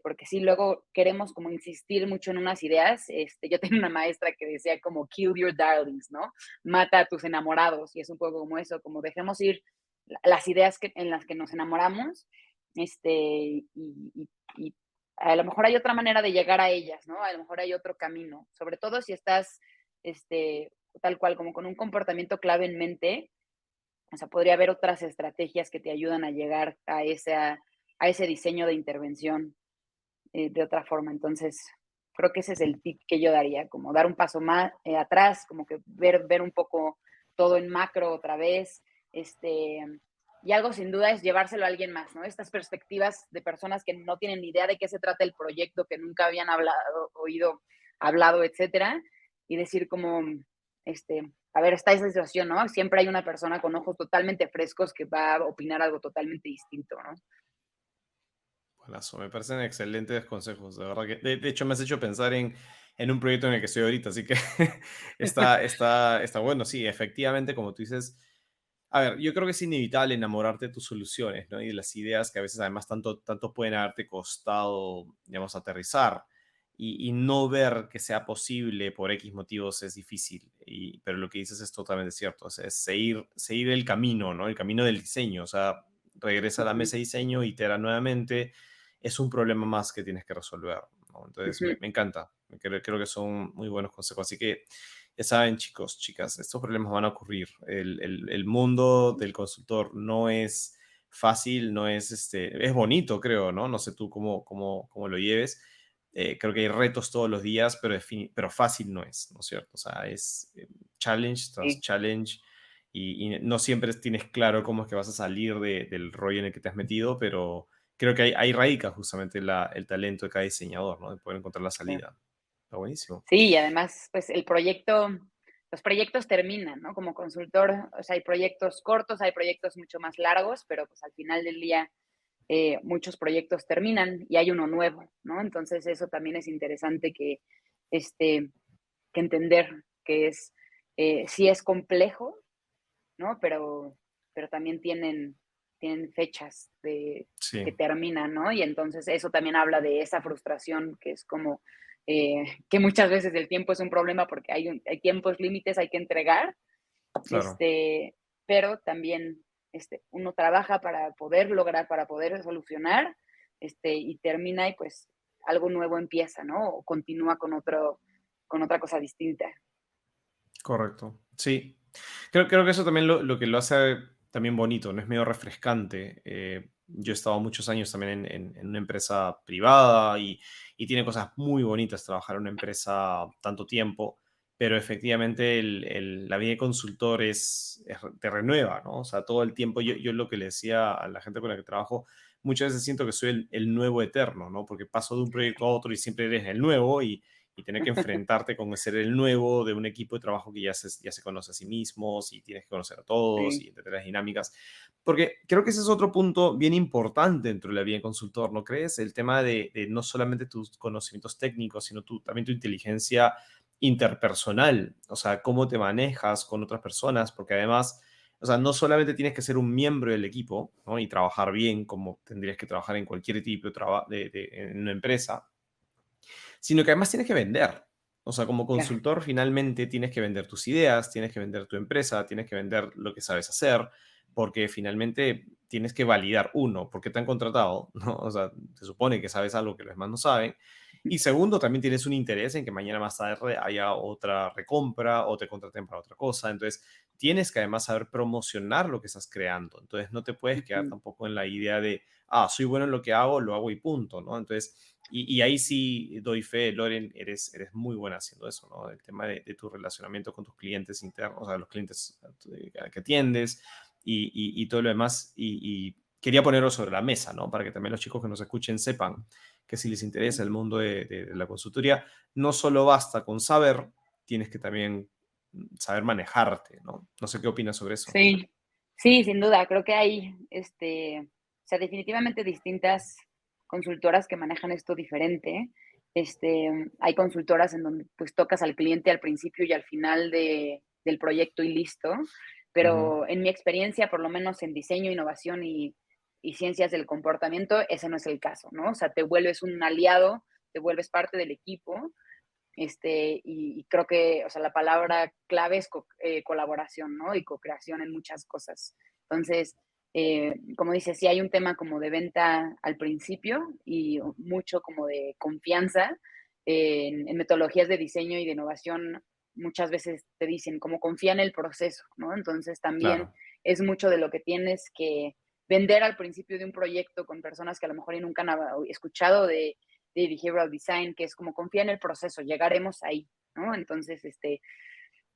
Speaker 2: porque sí, luego queremos como insistir mucho en unas ideas. Yo tenía una maestra que decía como kill your darlings, ¿no? Mata a tus enamorados, y es un poco como eso, como dejemos ir las ideas en las que nos enamoramos, y a lo mejor hay otra manera de llegar a ellas, ¿no? A lo mejor hay otro camino, sobre todo si estás, tal cual, como con un comportamiento clave en mente, o sea, podría haber otras estrategias que te ayudan a llegar a ese diseño de intervención de otra forma. Entonces, creo que ese es el tip que yo daría, como dar un paso más atrás, como que ver un poco todo en macro otra vez, y algo sin duda es llevárselo a alguien más, ¿no? Estas perspectivas de personas que no tienen ni idea de qué se trata el proyecto, que nunca habían hablado, oído, hablado, etcétera, y decir como, este, a ver, está esa situación, ¿no? Siempre hay una persona con ojos totalmente frescos que va a opinar algo totalmente distinto, ¿no?
Speaker 1: Buenazo, me parecen excelentes consejos, de verdad que, de hecho me has hecho pensar en un proyecto en el que estoy ahorita, así que está bueno, sí, efectivamente, como tú dices, a ver, yo creo que es inevitable enamorarte de tus soluciones, ¿no? Y de las ideas que a veces además tanto pueden haberte costado, digamos, aterrizar. Y no ver que sea posible por X motivos es difícil. Pero lo que dices es totalmente cierto. O sea, es seguir el camino, ¿no? El camino del diseño. O sea, regresa a la
Speaker 2: Ujú,
Speaker 1: mesa de diseño, itera nuevamente. Es un problema más que tienes que resolver, ¿no? Entonces,
Speaker 2: ujú.
Speaker 1: me encanta. Creo que son muy buenos consejos. Así que ya saben, chicos, chicas, estos problemas van a ocurrir. El mundo del consultor no es fácil, no es, es bonito, creo, ¿no? No sé tú cómo lo lleves. Creo que hay retos todos los días, pero fácil no es, ¿no es cierto? O sea, es challenge tras
Speaker 2: Sí.
Speaker 1: challenge y no siempre tienes claro cómo es que vas a salir del rollo en el que te has metido, pero creo que ahí radica justamente el talento de cada diseñador, ¿no? De poder encontrar la
Speaker 2: Claro.
Speaker 1: salida. Está buenísimo.
Speaker 2: Sí, y además, pues los proyectos terminan, ¿no? Como consultor, o sea, hay proyectos cortos, hay proyectos mucho más largos, pero pues al final del día muchos proyectos terminan y hay uno nuevo, ¿no? Entonces eso también es interesante este, que entender que sí es complejo, ¿no? Pero también tienen fechas
Speaker 1: Sí,
Speaker 2: que terminan, ¿no? Y entonces eso también habla de esa frustración que es como que muchas veces el tiempo es un problema porque hay tiempos límites, hay que entregar,
Speaker 1: claro.
Speaker 2: este, pero también uno trabaja para poder lograr, para poder solucionar, y termina y pues algo nuevo empieza, ¿no? O continúa con otra cosa distinta.
Speaker 1: Correcto. Sí. Creo que eso también lo que lo hace también bonito, ¿no? Es medio refrescante. Yo he estado muchos años también en una empresa privada y tiene cosas muy bonitas trabajar en una empresa tanto tiempo, pero efectivamente la vida de consultor te renueva, ¿no? O sea, todo el tiempo yo lo que le decía a la gente con la que trabajo, muchas veces siento que soy el nuevo eterno, ¿no? Porque paso de un proyecto a otro y siempre eres el nuevo y tener que enfrentarte con ser el nuevo de un equipo de trabajo que ya se conoce a sí mismos y tienes que conocer a todos
Speaker 2: Sí,
Speaker 1: y entender las dinámicas. Porque creo que ese es otro punto bien importante dentro de la vida de consultor, ¿no crees? El tema de no solamente tus conocimientos técnicos, sino también tu inteligencia interpersonal, o sea, cómo te manejas con otras personas, porque además, o sea, no solamente tienes que ser un miembro del equipo, ¿no? Y trabajar bien como tendrías que trabajar en cualquier tipo en una empresa, sino que además tienes que vender. O sea, como
Speaker 2: claro,
Speaker 1: consultor finalmente tienes que vender tus ideas, tienes que vender tu empresa, tienes que vender lo que sabes hacer, porque finalmente tienes que validar, uno, por qué te han contratado, ¿no? O sea, se supone que sabes algo que los demás no saben. Y segundo, también tienes un interés en que mañana más tarde haya otra recompra o te contraten para otra cosa. Entonces, tienes que además saber promocionar lo que estás creando. Entonces, no te puedes quedar
Speaker 2: ujú,
Speaker 1: tampoco en la idea de, soy bueno en lo hago y punto, ¿no? Entonces, y ahí sí doy fe, Loren, eres muy buena haciendo eso, ¿no? El tema de tu relacionamiento con tus clientes internos, o sea, los clientes que atiendes y todo lo demás. Y quería ponerlo sobre la mesa, ¿no? Para que también los chicos que nos escuchen sepan que si les interesa el mundo de la consultoría, no solo basta con saber, tienes que también saber manejarte, ¿no? No sé qué opinas sobre eso.
Speaker 2: sí, sí, sin duda, creo que hay, o sea, definitivamente distintas consultoras que manejan esto diferente. Hay consultoras en donde pues tocas al cliente al principio y al final del proyecto y listo,
Speaker 1: Ujú,
Speaker 2: pero en mi experiencia, por lo menos en diseño, innovación y ciencias del comportamiento, ese no es el caso, ¿no? O sea, te vuelves un aliado, te vuelves parte del equipo, y creo que, o sea, la palabra clave es colaboración, ¿no? Y co-creación en muchas cosas. Entonces, como dices, sí hay un tema como de venta al principio y mucho como de confianza en metodologías de diseño y de innovación. Muchas veces te dicen como confía en el proceso, ¿no? Entonces también
Speaker 1: claro,
Speaker 2: es mucho de lo que tienes que vender al principio de un proyecto con personas que a lo mejor y nunca han escuchado de behavioral design, que es como confía en el proceso, llegaremos ahí, ¿no? Entonces,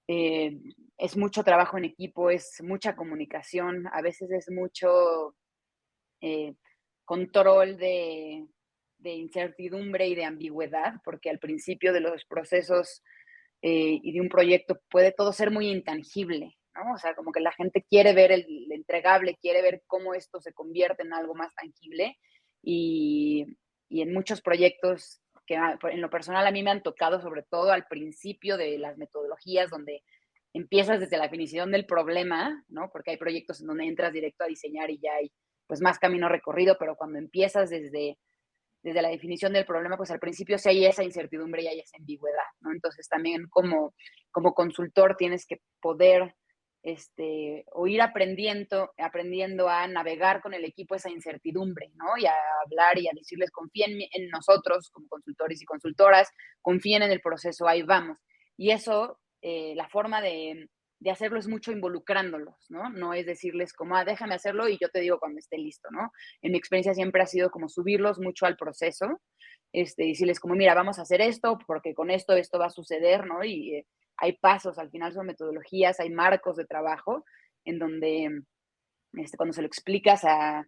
Speaker 2: eh, es mucho trabajo en equipo, es mucha comunicación, a veces es mucho eh, control de incertidumbre y de ambigüedad, porque al principio de los procesos y de un proyecto puede todo ser muy intangible, ¿no? O sea, como que la gente quiere ver el entregable, quiere ver cómo esto se convierte en algo más tangible y, y en muchos proyectos que en lo personal a mí me han tocado, sobre todo al principio de las metodologías, donde empiezas desde la definición del problema, ¿no? Porque hay proyectos en donde entras directo a diseñar y ya hay pues más camino recorrido, pero cuando empiezas desde la definición del problema, pues al principio sí hay esa incertidumbre y hay esa ambigüedad, ¿no? Entonces también como consultor tienes que poder o ir aprendiendo a navegar con el equipo esa incertidumbre, ¿no? Y a hablar y a decirles, confíen en nosotros como consultores y consultoras, confíen en el proceso, ahí vamos. Y eso, la forma de hacerlo es mucho involucrándolos, ¿no? No es decirles como, déjame hacerlo y yo te digo cuando esté listo, ¿no? En mi experiencia siempre ha sido como subirlos mucho al proceso, decirles como, mira, vamos a hacer esto, porque con esto va a suceder, ¿no? Y hay pasos, al final son metodologías, hay marcos de trabajo en donde cuando se lo explicas a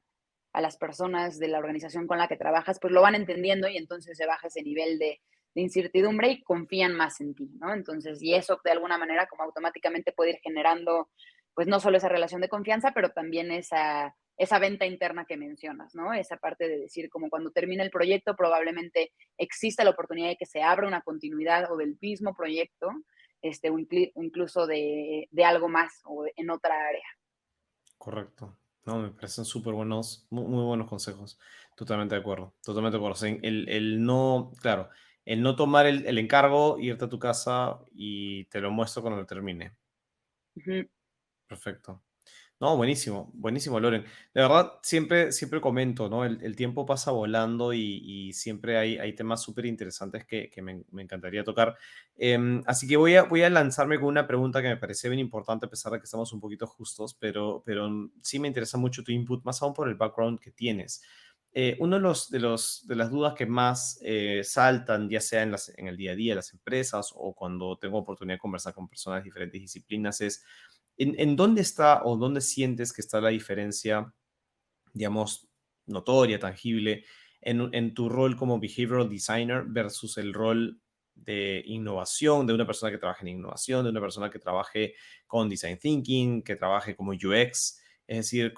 Speaker 2: las personas de la organización con la que trabajas, pues lo van entendiendo y entonces se baja ese nivel de incertidumbre y confían más en ti, ¿no? Entonces, y eso de alguna manera como automáticamente puede ir generando, pues no solo esa relación de confianza, pero también esa venta interna que mencionas, ¿no? Esa parte de decir, como cuando termine el proyecto, probablemente exista la oportunidad de que se abra una continuidad o del mismo proyecto, o incluso de algo más o en otra área.
Speaker 1: Correcto. No, me parecen súper buenos, muy buenos consejos. Totalmente de acuerdo. Totalmente de acuerdo. O sea, el no, claro, el no tomar el encargo, irte a tu casa y te lo muestro cuando lo termine.
Speaker 2: Ujú.
Speaker 1: Perfecto. No, buenísimo, buenísimo, Loren. De verdad, siempre comento, ¿no? El tiempo pasa volando y siempre hay temas súper interesantes que me encantaría tocar. Así que voy a lanzarme con una pregunta que me parece bien importante, a pesar de que estamos un poquito justos, pero sí me interesa mucho tu input, más aún por el background que tienes. Uno de las dudas que más saltan, ya sea en el día a día de las empresas o cuando tengo oportunidad de conversar con personas de diferentes disciplinas es ¿en dónde está o dónde sientes que está la diferencia, digamos, notoria, tangible, en tu rol como behavioral designer versus el rol de innovación, de una persona que trabaje en innovación, de una persona que trabaje con design thinking, que trabaje como UX, es decir,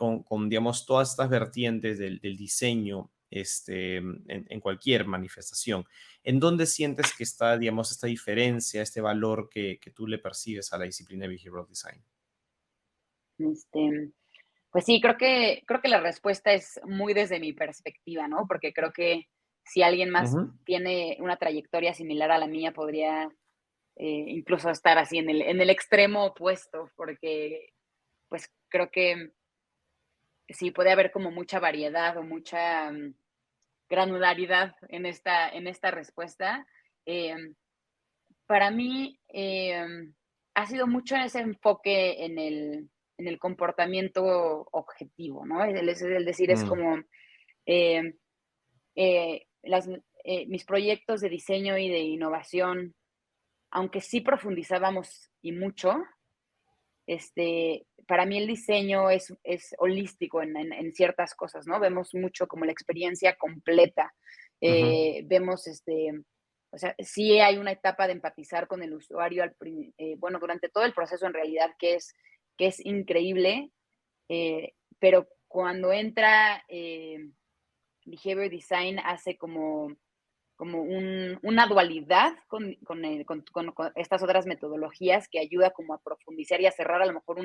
Speaker 1: digamos, todas estas vertientes del diseño en cualquier manifestación? ¿En dónde sientes que está, digamos, esta diferencia, este valor que tú le percibes a la disciplina de behavioral design?
Speaker 2: Este, Pues sí, creo que la respuesta es muy desde mi perspectiva, ¿no? Porque creo que si alguien más
Speaker 1: Ujú.
Speaker 2: tiene una trayectoria similar a la mía, podría incluso estar así en el extremo opuesto, porque pues creo que sí puede haber como mucha variedad o mucha granularidad en esta respuesta. Em, para mí ha sido mucho en ese enfoque en el comportamiento objetivo, ¿no? Es decir, es
Speaker 1: Mm,
Speaker 2: como eh, mis proyectos de diseño y de innovación, aunque sí profundizábamos y mucho, para mí el diseño es holístico en ciertas cosas, ¿no? Vemos mucho como la experiencia completa.
Speaker 1: ujú.
Speaker 2: Vemos, o sea, sí hay una etapa de empatizar con el usuario, bueno, durante todo el proceso en realidad, que es increíble, pero cuando entra Behavior Design hace como una dualidad con estas otras metodologías que ayuda como a profundizar y a cerrar a lo mejor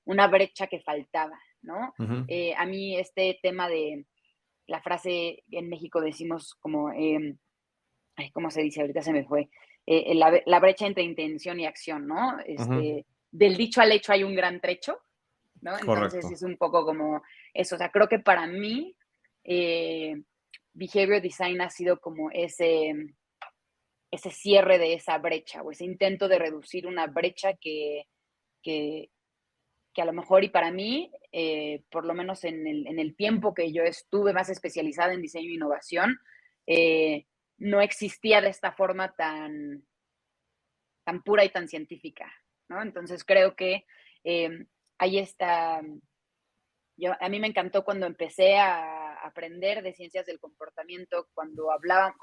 Speaker 2: una brecha que faltaba, ¿no?
Speaker 1: Ujú.
Speaker 2: A mí este tema de la frase en México decimos como, ay, ¿cómo se dice? Ahorita se me fue. La brecha entre intención y acción, ¿no?
Speaker 1: Ujú.
Speaker 2: Del dicho al hecho hay un gran trecho, ¿no? Entonces
Speaker 1: Correcto.
Speaker 2: es un poco como eso, o sea, creo que para mí eh, behavior design ha sido como ese cierre de esa brecha o ese intento de reducir una brecha que, que a lo mejor y para mí, por lo menos en el tiempo que yo estuve más especializada en diseño e innovación, eh, no existía de esta forma tan pura y tan científica, ¿no? Entonces creo que eh, ahí está. A mí me encantó cuando empecé a aprender de ciencias del comportamiento, cuando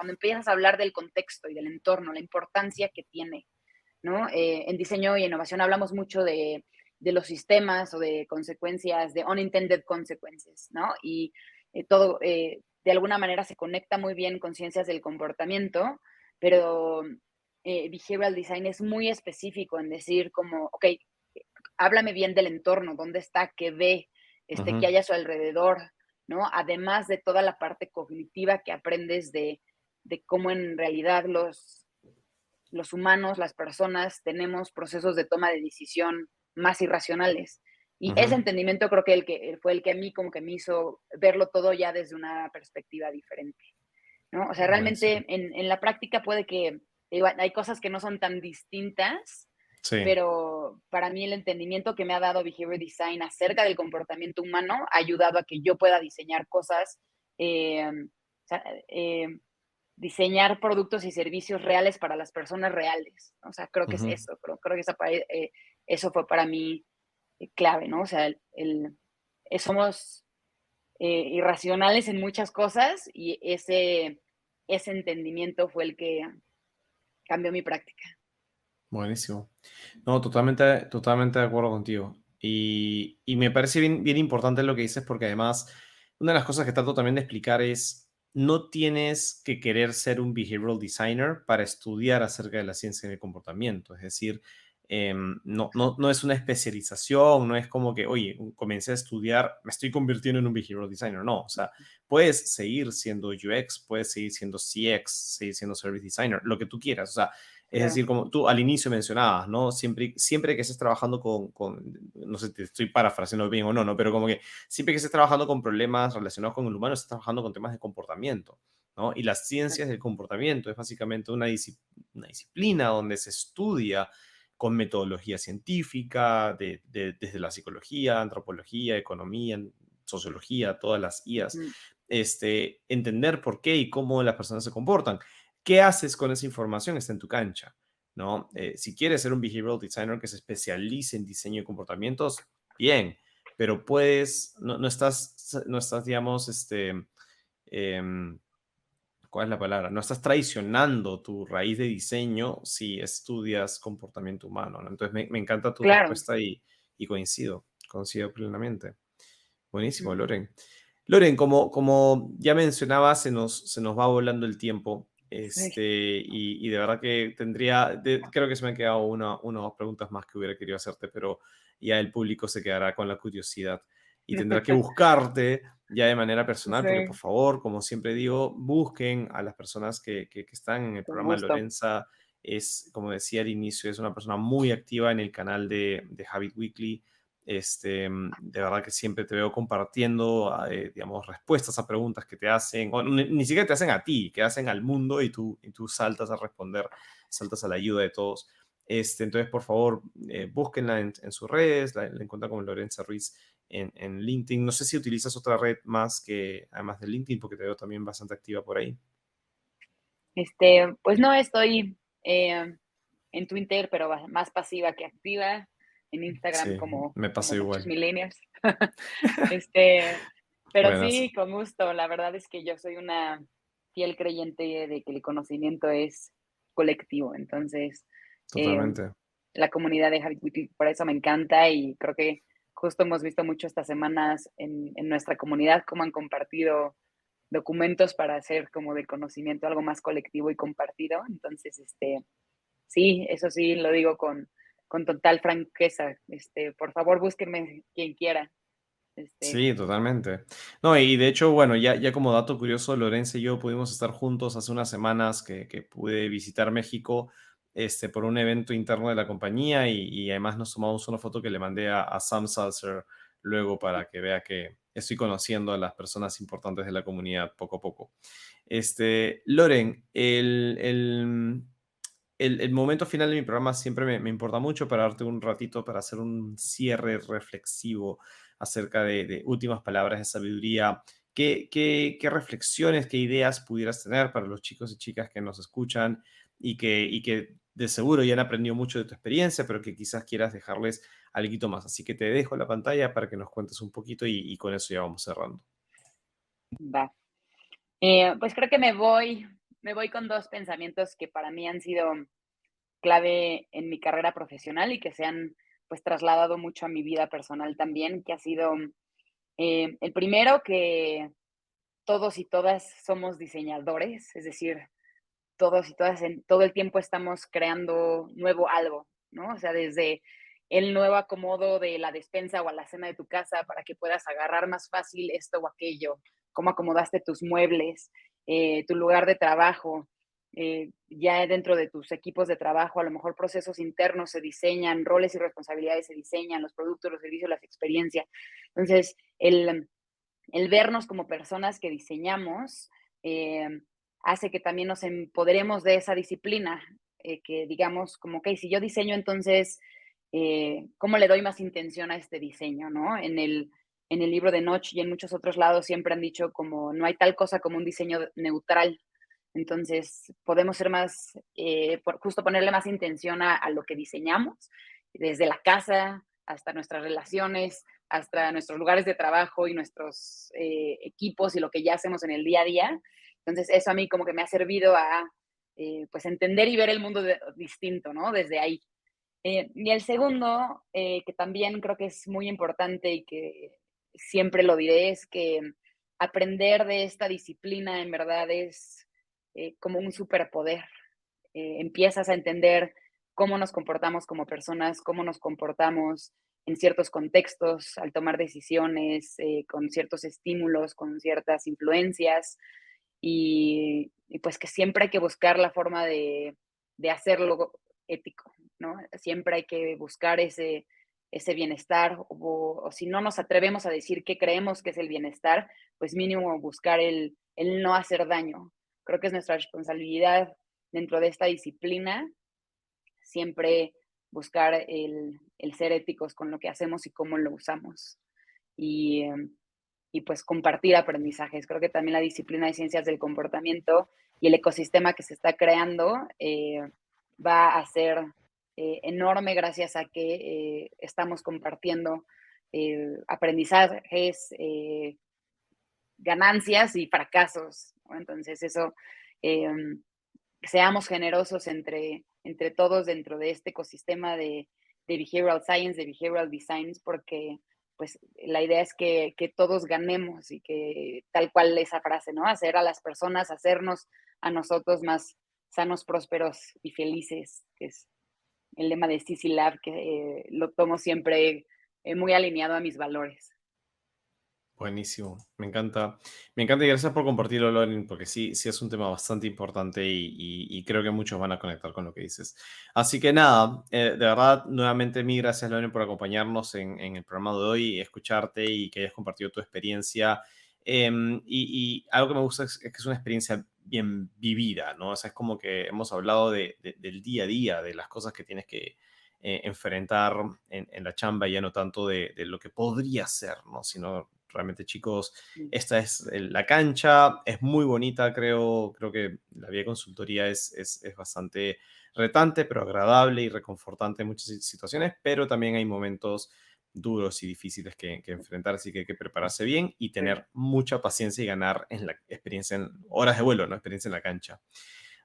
Speaker 2: empiezas a hablar del contexto y del entorno, la importancia que tiene. ¿no? En diseño y innovación hablamos mucho de los sistemas o de consecuencias, de unintended consequences, ¿no? Y todo, de alguna manera, se conecta muy bien con ciencias del comportamiento, pero behavioral design es muy específico en decir como, ok, háblame bien del entorno, dónde está, qué ve, qué
Speaker 1: Ujú,
Speaker 2: hay a su alrededor, ¿no? Además de toda la parte cognitiva que aprendes de cómo en realidad los humanos, las personas, tenemos procesos de toma de decisión más irracionales. Y ese
Speaker 1: ujú.
Speaker 2: entendimiento creo que, fue el que a mí como que me hizo verlo todo ya desde una perspectiva diferente, ¿no? O sea,
Speaker 1: Buenísimo.
Speaker 2: realmente en la práctica puede que hay cosas que no son tan distintas,
Speaker 1: Sí.
Speaker 2: pero para mí el entendimiento que me ha dado Behavior Design acerca del comportamiento humano ha ayudado a que yo pueda diseñar cosas, o sea, diseñar productos y servicios reales para las personas reales. O sea, creo que es
Speaker 1: Ujú.
Speaker 2: eso, creo que eso fue para mí clave, ¿no? O sea, somos irracionales en muchas cosas y ese entendimiento fue el que cambió mi práctica.
Speaker 1: Buenísimo. No, totalmente, totalmente de acuerdo contigo. Y me parece bien, bien importante lo que dices porque además una de las cosas que trato también de explicar es no tienes que querer ser un behavioral designer para estudiar acerca de la ciencia del comportamiento. Es decir, no es una especialización, no es como que, oye, comencé a estudiar, me estoy convirtiendo en un behavioral designer. No, o sea, puedes seguir siendo UX, puedes seguir siendo CX, seguir siendo service designer, lo que tú quieras. O sea, es
Speaker 2: Claro,
Speaker 1: decir, como tú al inicio mencionabas, ¿no? Siempre que estés trabajando no sé si te estoy parafraseando bien o no, ¿no? Pero como que siempre que estés trabajando con problemas relacionados con el humano, estás trabajando con temas de comportamiento, ¿no? Y las ciencias
Speaker 2: exacto.
Speaker 1: del comportamiento es básicamente una disciplina donde se estudia con metodología científica, desde la psicología, antropología, economía, sociología, todas las IAs,
Speaker 2: Ujú,
Speaker 1: entender por qué y cómo las personas se comportan. ¿Qué haces con esa información? Está en tu cancha, ¿no? Si quieres ser un behavioral designer que se especialice en diseño de comportamientos, bien, pero no estás, digamos, em, ¿cuál es la palabra? No estás traicionando tu raíz de diseño si estudias comportamiento humano, ¿no? Entonces me encanta tu
Speaker 2: claro.
Speaker 1: respuesta y coincido plenamente. Buenísimo,
Speaker 2: Ujú,
Speaker 1: Loren. Loren, como ya mencionaba, se nos va volando el tiempo.
Speaker 2: sí.
Speaker 1: Y de verdad que creo que se me han quedado una o dos preguntas más que hubiera querido hacerte, pero ya el público se quedará con la curiosidad y tendrá que buscarte ya de manera personal, porque por
Speaker 2: Sí,
Speaker 1: favor, como siempre digo, busquen a las personas que están en el
Speaker 2: con
Speaker 1: programa.
Speaker 2: gusto.
Speaker 1: Lorenza como decía al inicio, es una persona muy activa en el canal de Habit Weekly. De verdad que siempre te veo compartiendo, digamos, respuestas a preguntas que te hacen, o ni siquiera te hacen a ti, que hacen al mundo y tú saltas a responder, saltas a la ayuda de todos. Entonces, por favor, búsquenla en sus redes, la encuentran como Lorenza Ruiz en LinkedIn. No sé si utilizas otra red más además de LinkedIn, porque te veo también bastante activa por ahí.
Speaker 2: Pues no estoy en Twitter, pero más pasiva que activa. En Instagram,
Speaker 1: Sí, me
Speaker 2: como
Speaker 1: pasa
Speaker 2: muchos
Speaker 1: igual.
Speaker 2: millennials. Este, pero
Speaker 1: Buenas,
Speaker 2: sí, con gusto. La verdad es que yo soy una fiel creyente de que el conocimiento es colectivo. Entonces, eh,
Speaker 1: totalmente.
Speaker 2: la comunidad de Habit Weekly, por eso me encanta y creo que justo hemos visto mucho estas semanas en nuestra comunidad cómo han compartido documentos para hacer como de conocimiento algo más colectivo y compartido. Entonces, sí, eso sí lo digo con total franqueza. Por favor, búsquenme quien quiera. Este,
Speaker 1: Sí, totalmente. No, y de hecho, bueno, ya como dato curioso, Lorenzo y yo pudimos estar juntos hace unas semanas que pude visitar México por un evento interno de la compañía y además nos tomamos una foto que le mandé a Sam Salzer luego para que vea que estoy conociendo a las personas importantes de la comunidad poco a poco. Loren, el momento final de mi programa siempre me importa mucho para darte un ratito para hacer un cierre reflexivo acerca de últimas palabras de sabiduría. ¿Qué reflexiones, qué ideas pudieras tener para los chicos y chicas que nos escuchan y que de seguro ya han aprendido mucho de tu experiencia, pero que quizás quieras dejarles algo más? Así que te dejo la pantalla para que nos cuentes un poquito y con eso ya vamos cerrando.
Speaker 2: Va. Pues creo que me voy con dos pensamientos que para mí han sido clave en mi carrera profesional y que se han pues trasladado mucho a mi vida personal también, que ha sido el primero, que todos y todas somos diseñadores, es decir, todos y todas en todo el tiempo estamos creando nuevo algo, ¿no? O sea, desde el nuevo acomodo de la despensa o a la cena de tu casa para que puedas agarrar más fácil esto o aquello, cómo acomodaste tus muebles, tu lugar de trabajo, ya dentro de tus equipos de trabajo, a lo mejor procesos internos se diseñan, roles y responsabilidades se diseñan, los productos, los servicios, las experiencias. Entonces, el vernos como personas que diseñamos eh, hace que también nos empoderemos de esa disciplina, que digamos como, ok, si yo diseño, entonces, ¿cómo le doy más intención a este diseño? ¿No? En el libro de Notch y en muchos otros lados siempre han dicho como no hay tal cosa como un diseño neutral. Entonces, podemos ser más, justo ponerle más intención a lo que diseñamos, desde la casa hasta nuestras relaciones, hasta nuestros lugares de trabajo y nuestros equipos y lo que ya hacemos en el día a día. Entonces, eso a mí como que me ha servido a, pues, entender y ver el mundo distinto, ¿no? Desde ahí. Y el segundo, que también creo que es muy importante y que siempre lo diré, es que aprender de esta disciplina en verdad es como un superpoder. Empiezas a entender cómo nos comportamos como personas, cómo nos comportamos en ciertos contextos, al tomar decisiones, con ciertos estímulos, con ciertas influencias, y pues que siempre hay que buscar la forma de hacerlo ético, ¿no? Siempre hay que buscar ese bienestar, o si no nos atrevemos a decir qué creemos que es el bienestar, pues mínimo buscar el no hacer daño. Creo que es nuestra responsabilidad dentro de esta disciplina siempre buscar el ser éticos con lo que hacemos y cómo lo usamos. Y, y pues compartir aprendizajes. Creo que también la disciplina de ciencias del comportamiento y el ecosistema que se está creando va a ser enorme gracias a que estamos compartiendo aprendizajes, ganancias y fracasos, ¿no? Entonces eso, eh, seamos generosos entre todos dentro de este ecosistema de behavioral science, de behavioral designs, porque pues la idea es que todos ganemos y que tal cual esa frase, ¿no? Hacer a las personas, hacernos a nosotros más sanos, prósperos y felices, que es el lema de CC Lab, que lo tomo siempre muy alineado a mis valores.
Speaker 1: Buenísimo, me encanta. Me encanta y gracias por compartirlo, Loren, porque sí, sí es un tema bastante importante y creo que muchos van a conectar con lo que dices. Así que nada, de verdad, nuevamente mil gracias, Loren, por acompañarnos en el programa de hoy, escucharte y que hayas compartido tu experiencia. Y algo que me gusta es que es una experiencia bien vivida, ¿no? O sea, es como que hemos hablado del día a día, de las cosas que tienes que enfrentar en la chamba y ya no tanto de lo que podría ser, ¿no? Sino realmente, chicos,
Speaker 2: Sí,
Speaker 1: esta es la cancha, es muy bonita, creo que la vida de consultoría es bastante retante, pero agradable y reconfortante en muchas situaciones, pero también hay momentos duros y difíciles que enfrentar, así que hay que prepararse bien y tener mucha paciencia y ganar en la experiencia, en horas de vuelo, ¿no? Experiencia en la cancha.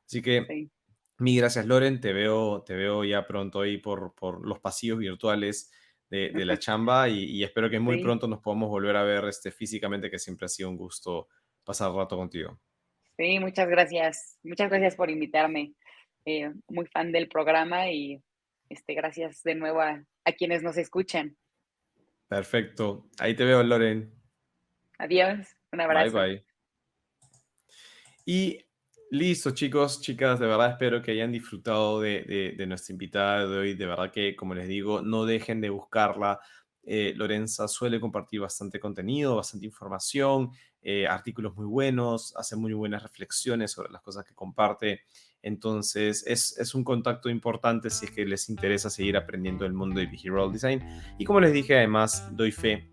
Speaker 1: Así que
Speaker 2: sí.
Speaker 1: mil gracias, Loren. Te veo ya pronto ahí por los pasillos virtuales de la chamba y espero que muy
Speaker 2: Sí,
Speaker 1: pronto nos podamos volver a ver físicamente, que siempre ha sido un gusto pasar rato contigo.
Speaker 2: sí, muchas gracias. Muchas gracias por invitarme. Muy fan del programa y gracias de nuevo a quienes nos escuchan.
Speaker 1: Perfecto. Ahí te veo, Loren.
Speaker 2: Adiós, un
Speaker 1: Bye,
Speaker 2: abrazo.
Speaker 1: bye. Y listo, chicos, chicas, de verdad espero que hayan disfrutado de nuestra invitada de hoy. De verdad que, como les digo, no dejen de buscarla. Lorenza suele compartir bastante contenido, bastante información, artículos muy buenos, hace muy buenas reflexiones sobre las cosas que comparte. Entonces, es un contacto importante si es que les interesa seguir aprendiendo el mundo de behavioral design. Y como les dije, además, doy fe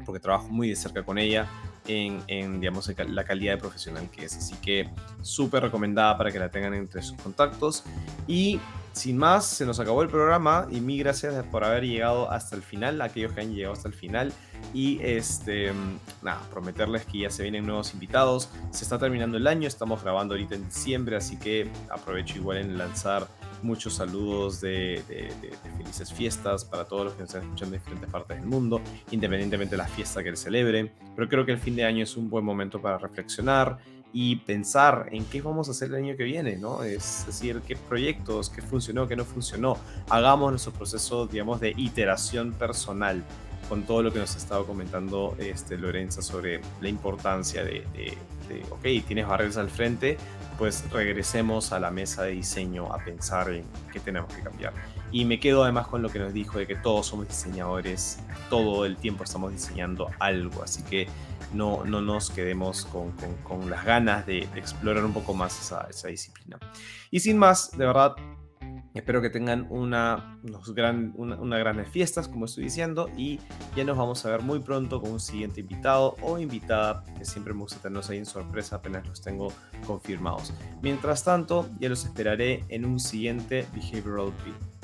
Speaker 1: porque trabajo muy de cerca con ella digamos, la calidad de profesional que es. Así que súper recomendada para que la tengan entre sus contactos. Y sin más, se nos acabó el programa y mil gracias por haber llegado hasta el final, aquellos que han llegado hasta el final. Y nada, prometerles que ya se vienen nuevos invitados. Se está terminando el año, estamos grabando ahorita en diciembre, así que aprovecho igual en lanzar muchos saludos de felices fiestas para todos los que nos están escuchando en diferentes partes del mundo, independientemente de la fiesta que celebren. Pero creo que el fin de año es un buen momento para reflexionar y pensar en qué vamos a hacer el año que viene, ¿no? Es decir, qué proyectos, qué funcionó, qué no funcionó. Hagamos nuestro proceso, digamos, de iteración personal con todo lo que nos ha estado comentando Lorenza sobre la importancia ok, tienes barreras al frente, pues regresemos a la mesa de diseño a pensar en qué tenemos que cambiar. Y me quedo además con lo que nos dijo de que todos somos diseñadores, todo el tiempo estamos diseñando algo, así que no nos quedemos con las ganas de explorar un poco más esa disciplina. Y sin más, de verdad, espero que tengan unas grandes fiestas, como estoy diciendo, y ya nos vamos a ver muy pronto con un siguiente invitado o invitada, que siempre me gusta tenerlos ahí en sorpresa apenas los tengo confirmados. Mientras tanto, ya los esperaré en un siguiente Behavioral Beat.